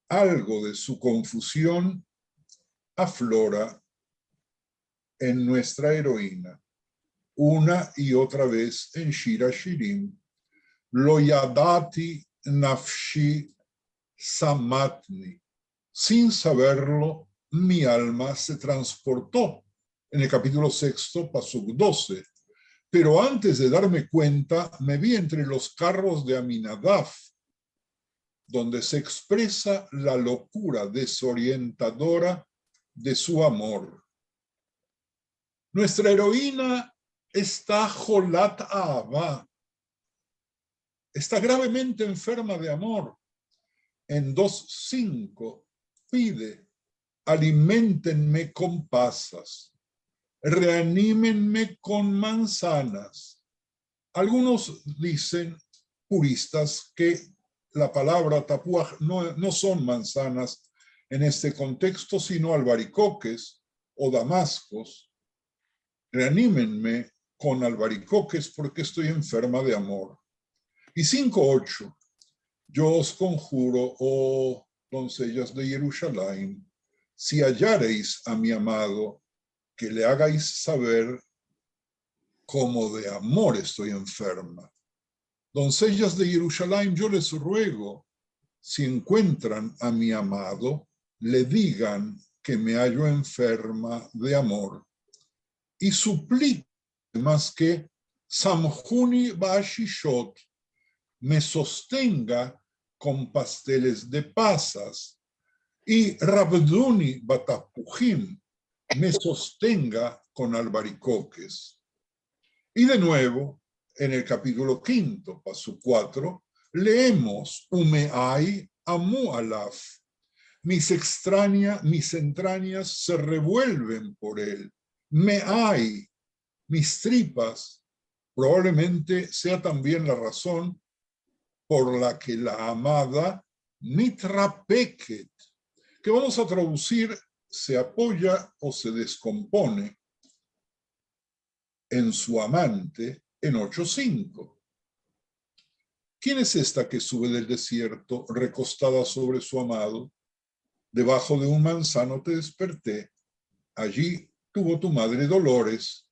Algo de su confusión aflora en nuestra heroína, una y otra vez en Shira Shirim. Lo yadati nafshi samatni. Sin saberlo, mi alma se transportó. En el capítulo 6, pasuk 12. Pero antes de darme cuenta, me vi entre los carros de Aminadab, donde se expresa la locura desorientadora de su amor. Nuestra heroína está Jolat Ahava, está gravemente enferma de amor, en 2:5 pide: aliméntenme con pasas, reanímenme con manzanas. Algunos dicen, puristas, que la palabra tapuaj no son manzanas en este contexto, sino albaricoques o damascos. Reanímenme con albaricoques porque estoy enferma de amor. Y 5:8, yo os conjuro, oh doncellas de Jerusalén, si hallareis a mi amado, que le hagáis saber cómo de amor estoy enferma. Doncellas de Jerusalén, yo les ruego, si encuentran a mi amado, le digan que me hallo enferma de amor. Y suplico más que Samjuni Bashishot me sostenga con pasteles de pasas y Rabduni Batapujim me sostenga con albaricoques. Y de nuevo, en el capítulo 5, paso 4, leemos Umeai Amu Alaf. Mis entrañas se revuelven por él. Meai, mis tripas, probablemente sea también la razón por la que la amada mitrapeket, que vamos a traducir, se apoya o se descompone en su amante en 8:5. ¿Quién es esta que sube del desierto recostada sobre su amado? Debajo de un manzano te desperté. Allí tuvo tu madre dolores.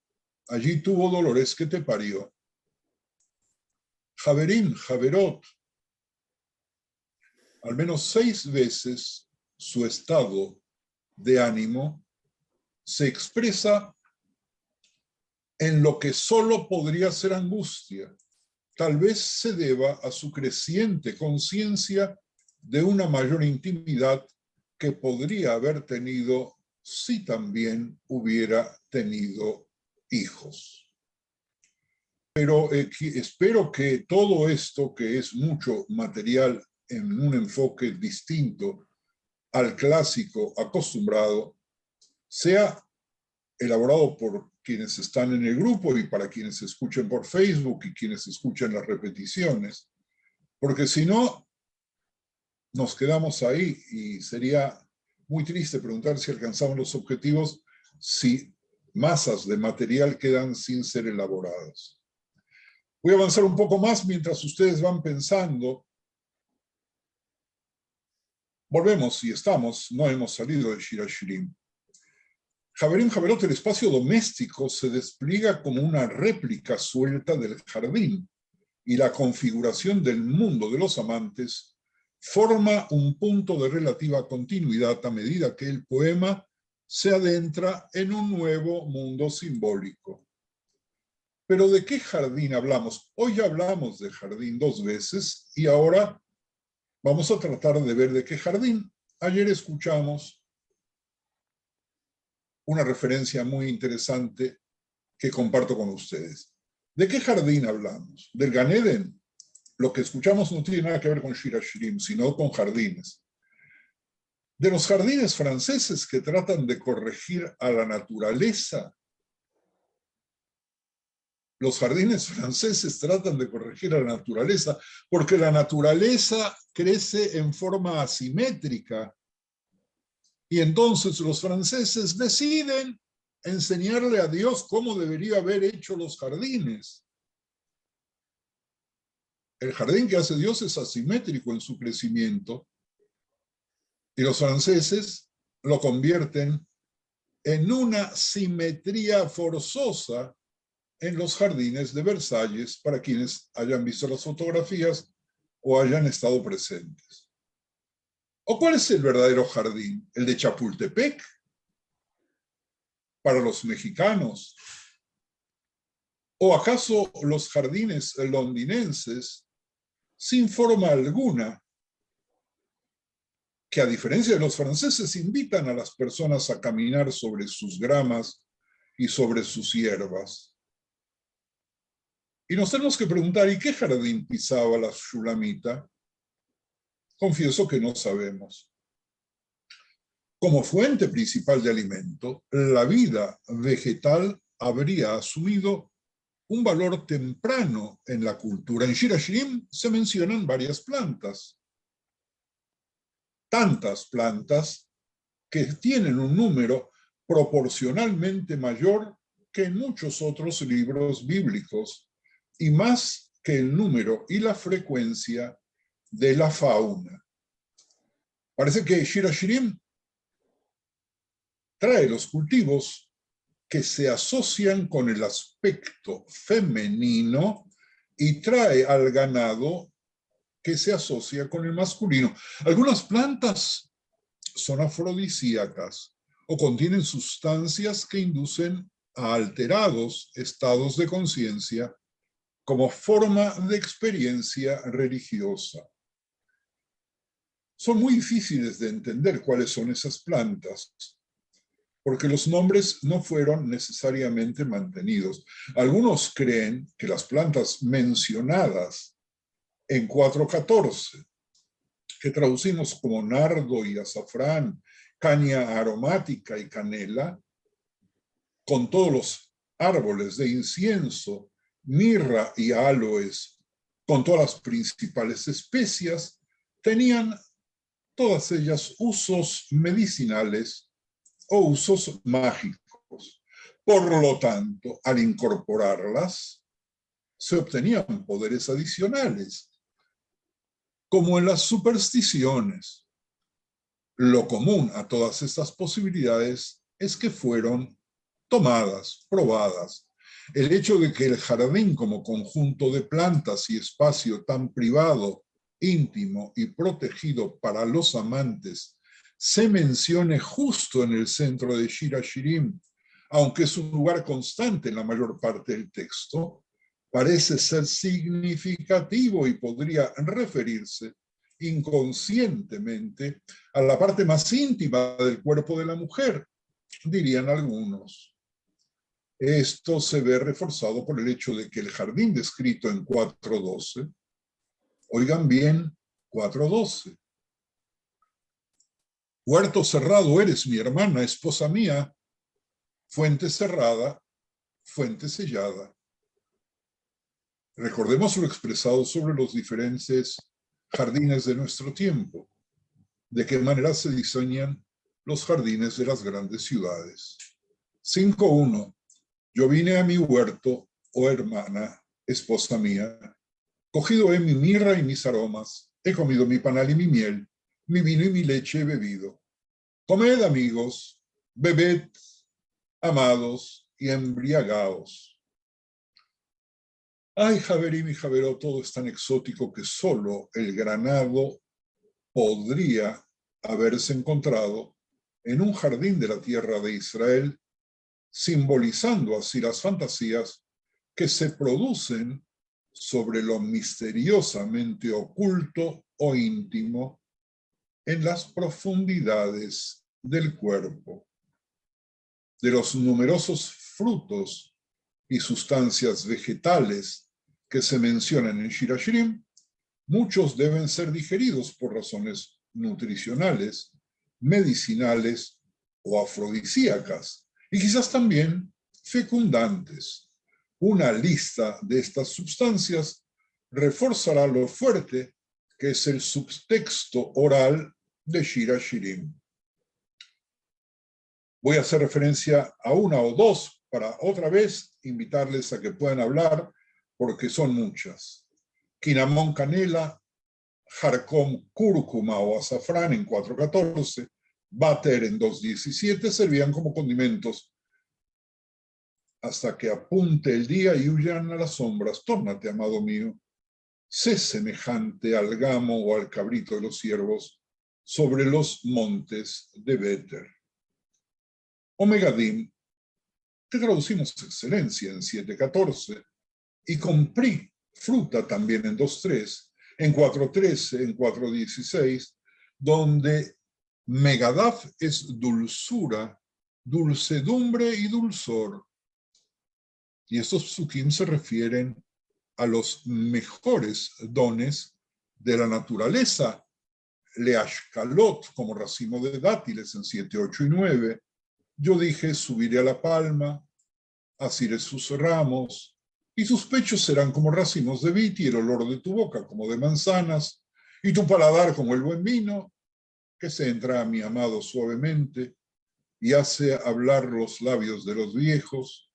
Allí tuvo dolores que te parió. Javerín, Javerot, al menos 6 veces su estado de ánimo se expresa en lo que solo podría ser angustia. Tal vez se deba a su creciente conciencia de una mayor intimidad que podría haber tenido si también hubiera tenido hijos. Pero espero que todo esto, que es mucho material en un enfoque distinto al clásico acostumbrado, sea elaborado por quienes están en el grupo y para quienes escuchen por Facebook y quienes escuchen las repeticiones, porque si no, nos quedamos ahí y sería muy triste preguntar si alcanzamos los objetivos si masas de material quedan sin ser elaboradas. Voy a avanzar un poco más mientras ustedes van pensando. Volvemos y estamos, no hemos salido de Shir HaShirim. Javerim Javerot, el espacio doméstico se despliega como una réplica suelta del jardín y la configuración del mundo de los amantes forma un punto de relativa continuidad a medida que el poema se adentra en un nuevo mundo simbólico. Pero ¿de qué jardín hablamos? Hoy ya hablamos de jardín 2 veces y ahora vamos a tratar de ver de qué jardín. Ayer escuchamos una referencia muy interesante que comparto con ustedes. ¿De qué jardín hablamos? ¿Del Gan Eden? Lo que escuchamos no tiene nada que ver con Shir HaShirim, sino con jardines. De los jardines franceses que tratan de corregir a la naturaleza. Los jardines franceses tratan de corregir a la naturaleza porque la naturaleza crece en forma asimétrica. Y entonces los franceses deciden enseñarle a Dios cómo debería haber hecho los jardines. El jardín que hace Dios es asimétrico en su crecimiento y los franceses lo convierten en una simetría forzosa en los jardines de Versalles para quienes hayan visto las fotografías o hayan estado presentes. ¿O cuál es el verdadero jardín? ¿El de Chapultepec? Para los mexicanos. ¿O acaso los jardines londinenses, sin forma alguna, que a diferencia de los franceses invitan a las personas a caminar sobre sus gramas y sobre sus hierbas? Y nos tenemos que preguntar, ¿y qué jardín pisaba la Shulamita? Confieso que no sabemos. Como fuente principal de alimento, la vida vegetal habría asumido un valor temprano en la cultura. En Shir HaShirim se mencionan varias plantas, tantas plantas que tienen un número proporcionalmente mayor que en muchos otros libros bíblicos y más que el número y la frecuencia de la fauna. Parece que Shir HaShirim trae los cultivos que se asocian con el aspecto femenino y trae al ganado que se asocia con el masculino. Algunas plantas son afrodisíacas o contienen sustancias que inducen a alterados estados de conciencia como forma de experiencia religiosa. Son muy difíciles de entender cuáles son esas plantas, porque los nombres no fueron necesariamente mantenidos. Algunos creen que las plantas mencionadas en 4.14, que traducimos como nardo y azafrán, caña aromática y canela, con todos los árboles de incienso, mirra y aloes, con todas las principales especias, tenían todas ellas usos medicinales o usos mágicos. Por lo tanto, al incorporarlas, se obtenían poderes adicionales, como en las supersticiones. Lo común a todas estas posibilidades es que fueron tomadas, probadas. El hecho de que el jardín como conjunto de plantas y espacio tan privado, íntimo y protegido para los amantes se mencione justo en el centro de Shir HaShirim, aunque es un lugar constante en la mayor parte del texto, parece ser significativo y podría referirse inconscientemente a la parte más íntima del cuerpo de la mujer, dirían algunos. Esto se ve reforzado por el hecho de que el jardín descrito en 4.12, oigan bien, 4.12, huerto cerrado eres, mi hermana, esposa mía, fuente cerrada, fuente sellada. Recordemos lo expresado sobre los diferentes jardines de nuestro tiempo, de qué manera se diseñan los jardines de las grandes ciudades. 5.1. Yo vine a mi huerto, oh hermana, esposa mía, cogido he mi mirra y mis aromas, he comido mi panal y mi miel, mi vino y mi leche he bebido. Comed, amigos, bebed, amados, y embriagaos. Ay, Javerim y Javeró, todo es tan exótico que solo el granado podría haberse encontrado en un jardín de la tierra de Israel, simbolizando así las fantasías que se producen sobre lo misteriosamente oculto o íntimo en las profundidades del cuerpo. De los numerosos frutos y sustancias vegetales que se mencionan en Shir HaShirim, muchos deben ser digeridos por razones nutricionales, medicinales o afrodisíacas, y quizás también fecundantes. Una lista de estas sustancias reforzará lo fuerte que es el subtexto oral de Shir HaShirim. Voy a hacer referencia a una o dos para otra vez invitarles a que puedan hablar, porque son muchas. Quinamón, canela, jarcón, cúrcuma o azafrán en 4.14, bater en 2.17 servían como condimentos hasta que apunte el día y huyan a las sombras. Tórnate, amado mío, sé semejante al gamo o al cabrito de los ciervos sobre los montes de Beter. Omegadim, que traducimos excelencia en 7.14, y comprí fruta también en 2.3, en 4.13, en 4.16, donde Megadaf es dulzura, dulcedumbre y dulzor. Y estos psukim se refieren a los mejores dones de la naturaleza Leashkalot como racimo de dátiles en 7, 8 y 9. Yo dije, subiré a la palma, asiré sus ramos, y tus pechos serán como racimos de vid, y el olor de tu boca como de manzanas, y tu paladar como el buen vino, que se entra a mi amado suavemente, y hace hablar los labios de los viejos,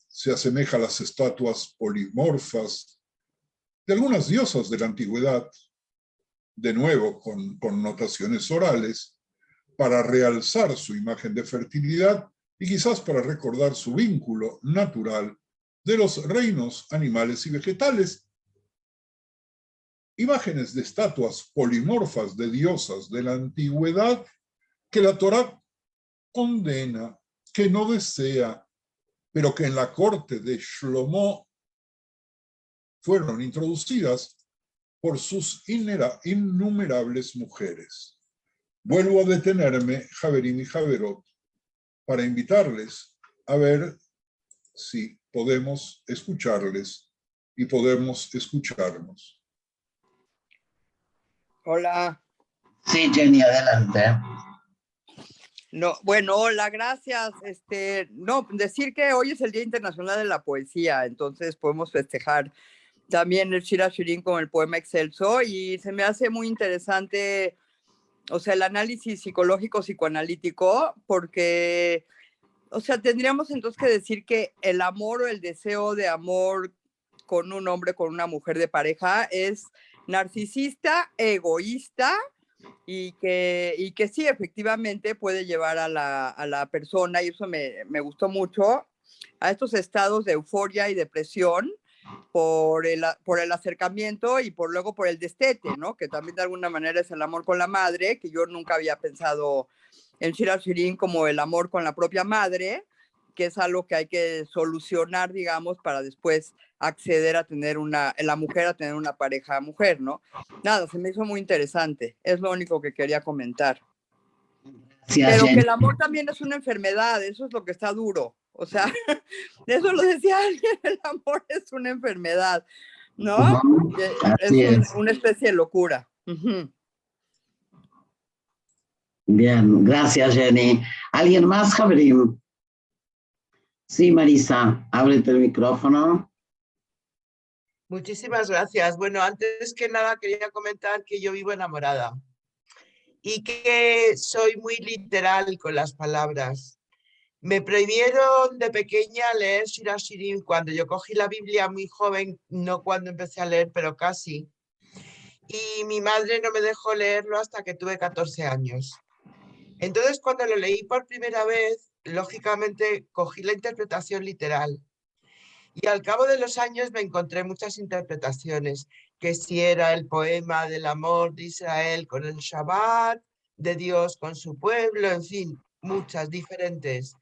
se asemeja a las estatuas polimorfas de algunas diosas de la antigüedad, de nuevo con connotaciones orales, para realzar su imagen de fertilidad y quizás para recordar su vínculo natural de los reinos animales y vegetales. Imágenes de estatuas polimorfas de diosas de la antigüedad que la Torá condena, que no desea, pero que en la corte de Shlomo fueron introducidas por sus innumerables mujeres. Vuelvo a detenerme, Javerim y Javerot, para invitarles a ver si podemos escucharles y podemos escucharnos. Hola. Sí, Jenny, adelante. No, bueno, hola, gracias. No, decir que hoy es el Día Internacional de la Poesía, entonces podemos festejar también el Shir HaShirim con el poema excelso, y se me hace muy interesante, o sea, el análisis psicológico psicoanalítico, porque, o sea, tendríamos entonces que decir que el amor o el deseo de amor con un hombre, con una mujer de pareja, es narcisista, egoísta, y que sí, efectivamente puede llevar a la persona, y eso me gustó mucho, a estos estados de euforia y depresión por el acercamiento y luego por el destete, ¿no? Que también de alguna manera es el amor con la madre, que yo nunca había pensado en Shir HaShirim como el amor con la propia madre, que es algo que hay que solucionar, digamos, para después acceder a tener la mujer a tener una pareja mujer, ¿no? Nada, se me hizo muy interesante, es lo único que quería comentar. Gracias, Pero Jenny. que el amor también es una enfermedad, eso es lo que está duro, o sea, eso lo decía alguien, el amor es una enfermedad, ¿no? Así es. Una especie de locura. Bien, gracias, Jenny. ¿Alguien más, Javerim? Sí, Marisa, ábrete el micrófono. Muchísimas gracias. Bueno, antes que nada quería comentar que yo vivo enamorada y que soy muy literal con las palabras. Me prohibieron de pequeña leer Shir HaShirim cuando yo cogí la Biblia muy joven, no cuando empecé a leer, pero casi. Y mi madre no me dejó leerlo hasta que tuve 14 años. Entonces, cuando lo leí por primera vez, lógicamente cogí la interpretación literal. Y al cabo de los años me encontré muchas interpretaciones, que si era el poema del amor de Israel con el Shabbat, de Dios con su pueblo, en fin, muchas diferentes.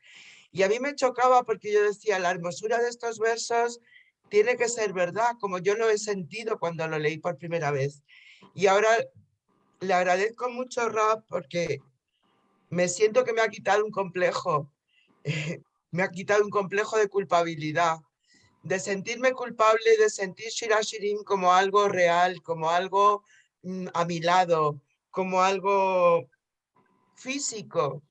Y a mí me chocaba porque yo decía, la hermosura de estos versos tiene que ser verdad, como yo lo he sentido cuando lo leí por primera vez. Y ahora le agradezco mucho, Rab, porque me siento que me ha quitado un complejo, me ha quitado un complejo de culpabilidad, de sentirme culpable, de sentir Shir HaShirim como algo real, como algo a mi lado, como algo físico.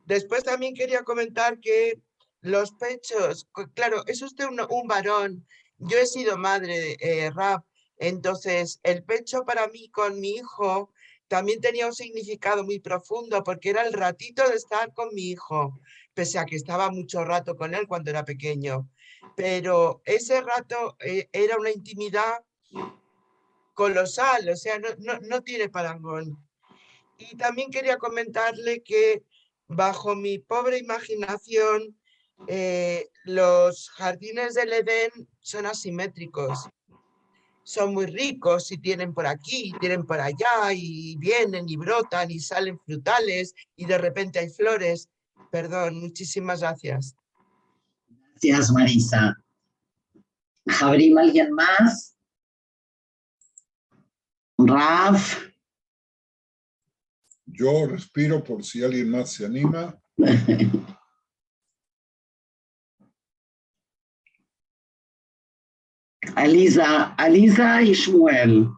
Después también quería comentar que los pechos, claro, es usted un varón, yo he sido madre, Rab, entonces el pecho para mí con mi hijo también tenía un significado muy profundo porque era el ratito de estar con mi hijo, pese a que estaba mucho rato con él cuando era pequeño, pero ese rato era una intimidad colosal, o sea, no tiene parangón. Y también quería comentarle que bajo mi pobre imaginación, los jardines del Edén son asimétricos. Son muy ricos y tienen por aquí, y tienen por allá, y vienen y brotan y salen frutales y de repente hay flores. Perdón, muchísimas gracias. Gracias, Marisa. Javerim, ¿alguien más? Raf. Yo respiro por si alguien más se anima. Alisa y Shmuel.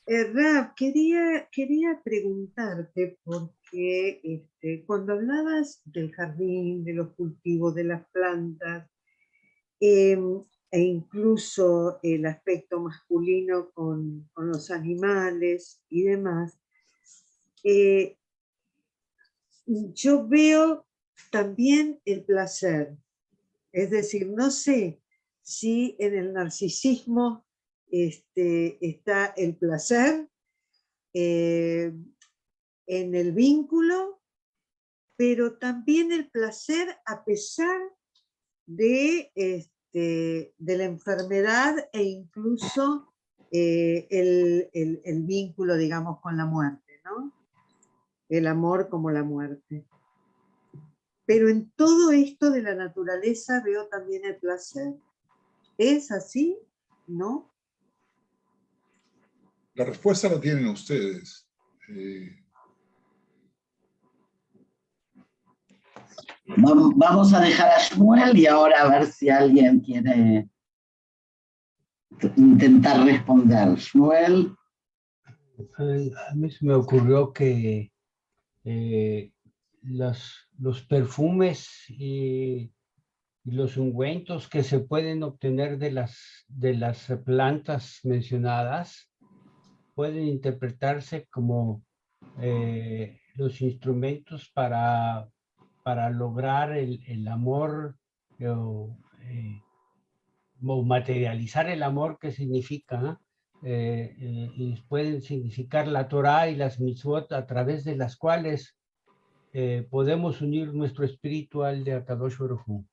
Raf, quería preguntarte porque cuando hablabas del jardín, de los cultivos, de las plantas, e incluso el aspecto masculino con los animales y demás, yo veo también el placer. Es decir, no sé si en el narcisismo está el placer, en el vínculo, pero también el placer a pesar de la enfermedad e incluso el vínculo, digamos, con la muerte, ¿no? El amor como la muerte. Pero en todo esto de la naturaleza veo también el placer. ¿Es así? ¿No? La respuesta la tienen ustedes. Vamos a dejar a Shmuel y ahora a ver si alguien quiere intentar responder. Shmuel. A mí se me ocurrió que los perfumes y los ungüentos que se pueden obtener de las plantas mencionadas pueden interpretarse como los instrumentos para lograr el amor o materializar el amor, que significa y pueden significar la Torá y las mitzvot, a través de las cuales podemos unir nuestro espíritu al de Akadosh Baruj Hu.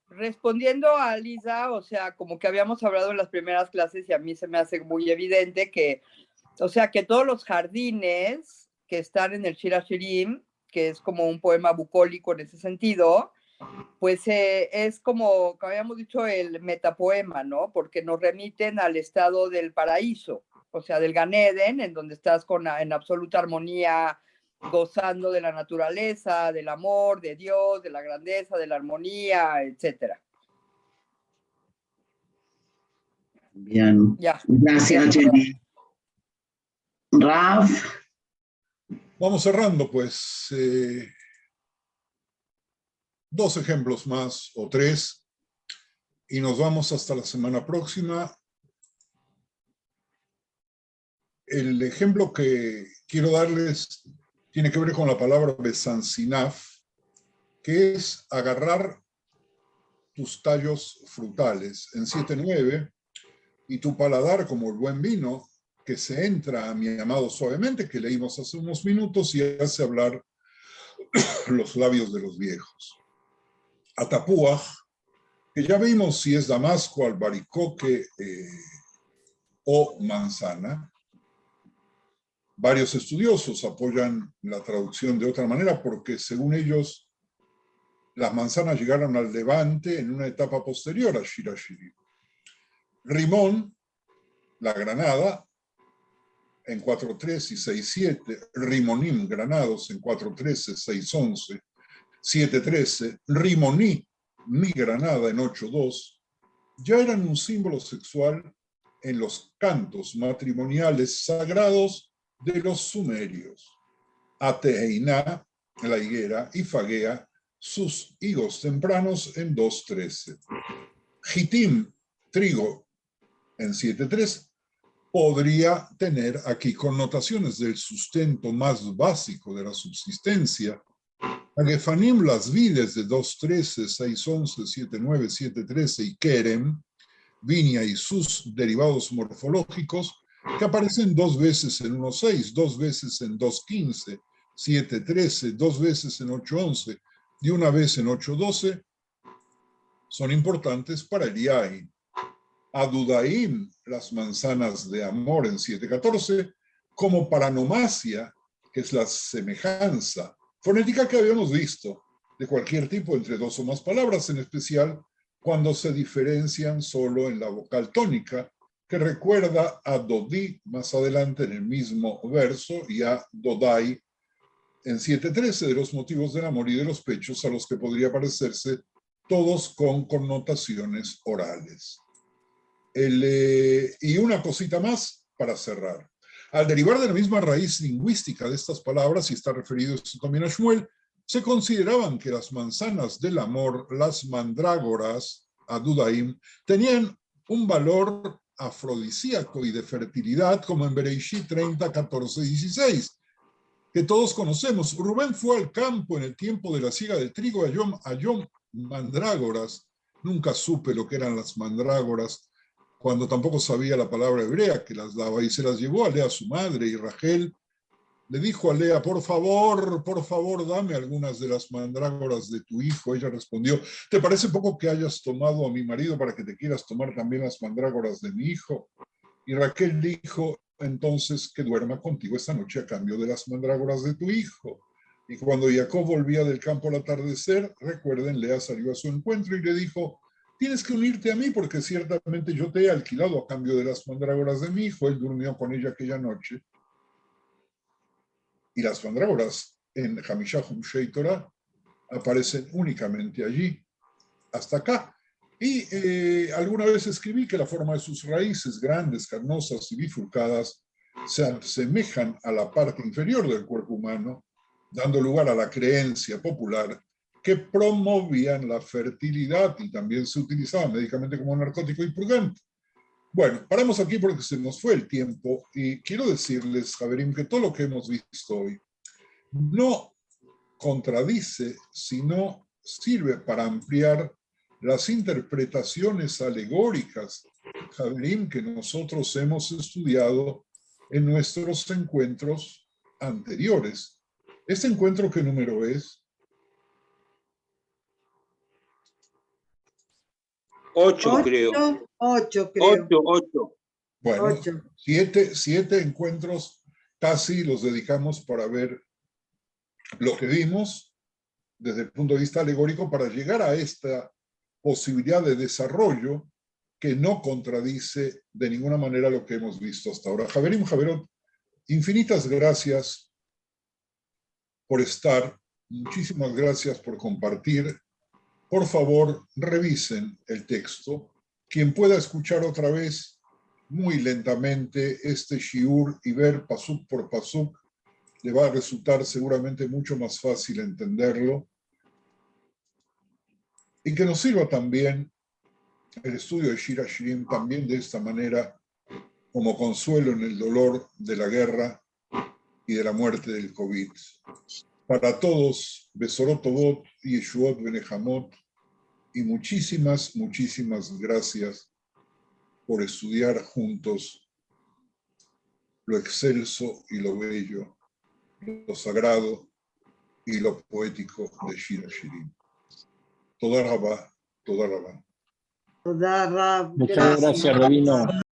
Respondiendo a Lisa, o sea, como que habíamos hablado en las primeras clases y a mí se me hace muy evidente que, o sea, que todos los jardines que están en el Shir HaShirim, que es como un poema bucólico en ese sentido, pues es como habíamos dicho, el metapoema, ¿no? Porque nos remiten al estado del paraíso, o sea, del Gan Eden, en donde estás en absoluta armonía, gozando de la naturaleza, del amor, de Dios, de la grandeza, de la armonía, etc. Bien, Ya. Gracias, Jenny. Raf. Vamos cerrando, pues. 2 ejemplos más o 3 y nos vamos hasta la semana próxima. El ejemplo que quiero darles tiene que ver con la palabra besansinaf, que es agarrar tus tallos frutales en 7-9 y tu paladar como el buen vino que se entra a mi amado suavemente, que leímos hace unos minutos y hace hablar los labios de los viejos. Atapuaj, que ya vimos si es damasco, albaricoque o manzana. Varios estudiosos apoyan la traducción de otra manera porque, según ellos, las manzanas llegaron al Levante en una etapa posterior a Shir HaShirim. Rimón, la granada, en 4.3 y 6.7. Rimonim, granados, en 4.13, 6.11, 7.13. Rimoní, mi granada, en 8.2. Ya eran un símbolo sexual en los cantos matrimoniales sagrados de los sumerios. Ateheiná, la higuera, y Fagea, sus higos tempranos, en 2.13. Jitim, trigo, en 7.3, podría tener aquí connotaciones del sustento más básico de la subsistencia. Agefanim, las vides, de 2.13, 6.11, 7.9, 7.13 y Kerem, viña y sus derivados morfológicos, que aparecen 2 veces en 1.6, 2 veces en 2.15, 7.13, 2 veces en 8.11 y una vez en 8.12, son importantes para el Yain. Adudaim, las manzanas de amor, en 7.14, como paranomasia, que es la semejanza fonética que habíamos visto, de cualquier tipo entre 2 o más palabras, en especial cuando se diferencian solo en la vocal tónica, que recuerda a Dodi más adelante en el mismo verso y a Dodai en 7.13, de los motivos del amor y de los pechos, a los que podría parecerse, todos con connotaciones orales. Y una cosita más para cerrar. Al derivar de la misma raíz lingüística de estas palabras, y está referido esto también a Shmuel, se consideraban que las manzanas del amor, las mandrágoras, adudaim, tenían un valor afrodisíaco y de fertilidad, como en Bereishit 30, 14, 16, que todos conocemos. Rubén fue al campo en el tiempo de la siega del trigo, halló mandrágoras. Nunca supe lo que eran las mandrágoras, cuando tampoco sabía la palabra hebrea que las daba, y se las llevó a Lea, su madre, y Rachel le dijo a Lea, por favor, dame algunas de las mandrágoras de tu hijo. Ella respondió, ¿te parece poco que hayas tomado a mi marido para que te quieras tomar también las mandrágoras de mi hijo? Y Raquel dijo, entonces que duerma contigo esta noche a cambio de las mandrágoras de tu hijo. Y cuando Jacob volvía del campo al atardecer, recuerden, Lea salió a su encuentro y le dijo, tienes que unirte a mí porque ciertamente yo te he alquilado a cambio de las mandrágoras de mi hijo. Él durmió con ella aquella noche. Y las mandrágoras en Hamishah Humshei Torah aparecen únicamente allí, hasta acá. Y alguna vez escribí que la forma de sus raíces, grandes, carnosas y bifurcadas, se asemejan a la parte inferior del cuerpo humano, dando lugar a la creencia popular que promovían la fertilidad y también se utilizaban médicamente como narcótico y purgante. Bueno, paramos aquí porque se nos fue el tiempo y quiero decirles, Javerim, que todo lo que hemos visto hoy no contradice, sino sirve para ampliar las interpretaciones alegóricas, Javerim, que nosotros hemos estudiado en nuestros encuentros anteriores. ¿Este encuentro qué número es? 8, creo. 8, creo. 8. Bueno, 8. 7 encuentros casi los dedicamos para ver lo que vimos desde el punto de vista alegórico para llegar a esta posibilidad de desarrollo que no contradice de ninguna manera lo que hemos visto hasta ahora. Javerim, Javerot, infinitas gracias por estar, muchísimas gracias por compartir. Por favor, revisen el texto. Quien pueda escuchar otra vez muy lentamente este shiur y ver pasuk por pasuk, le va a resultar seguramente mucho más fácil entenderlo. Y que nos sirva también el estudio de Shir HaShirim también de esta manera como consuelo en el dolor de la guerra y de la muerte del COVID. Para todos, Besorot Tovot y Yeshuot Benejamot, y muchísimas gracias por estudiar juntos lo excelso y lo bello, lo sagrado y lo poético de Shir HaShirim. Toda Rabá, toda Rabá. Toda Rab, Muchas gracias, Rabino.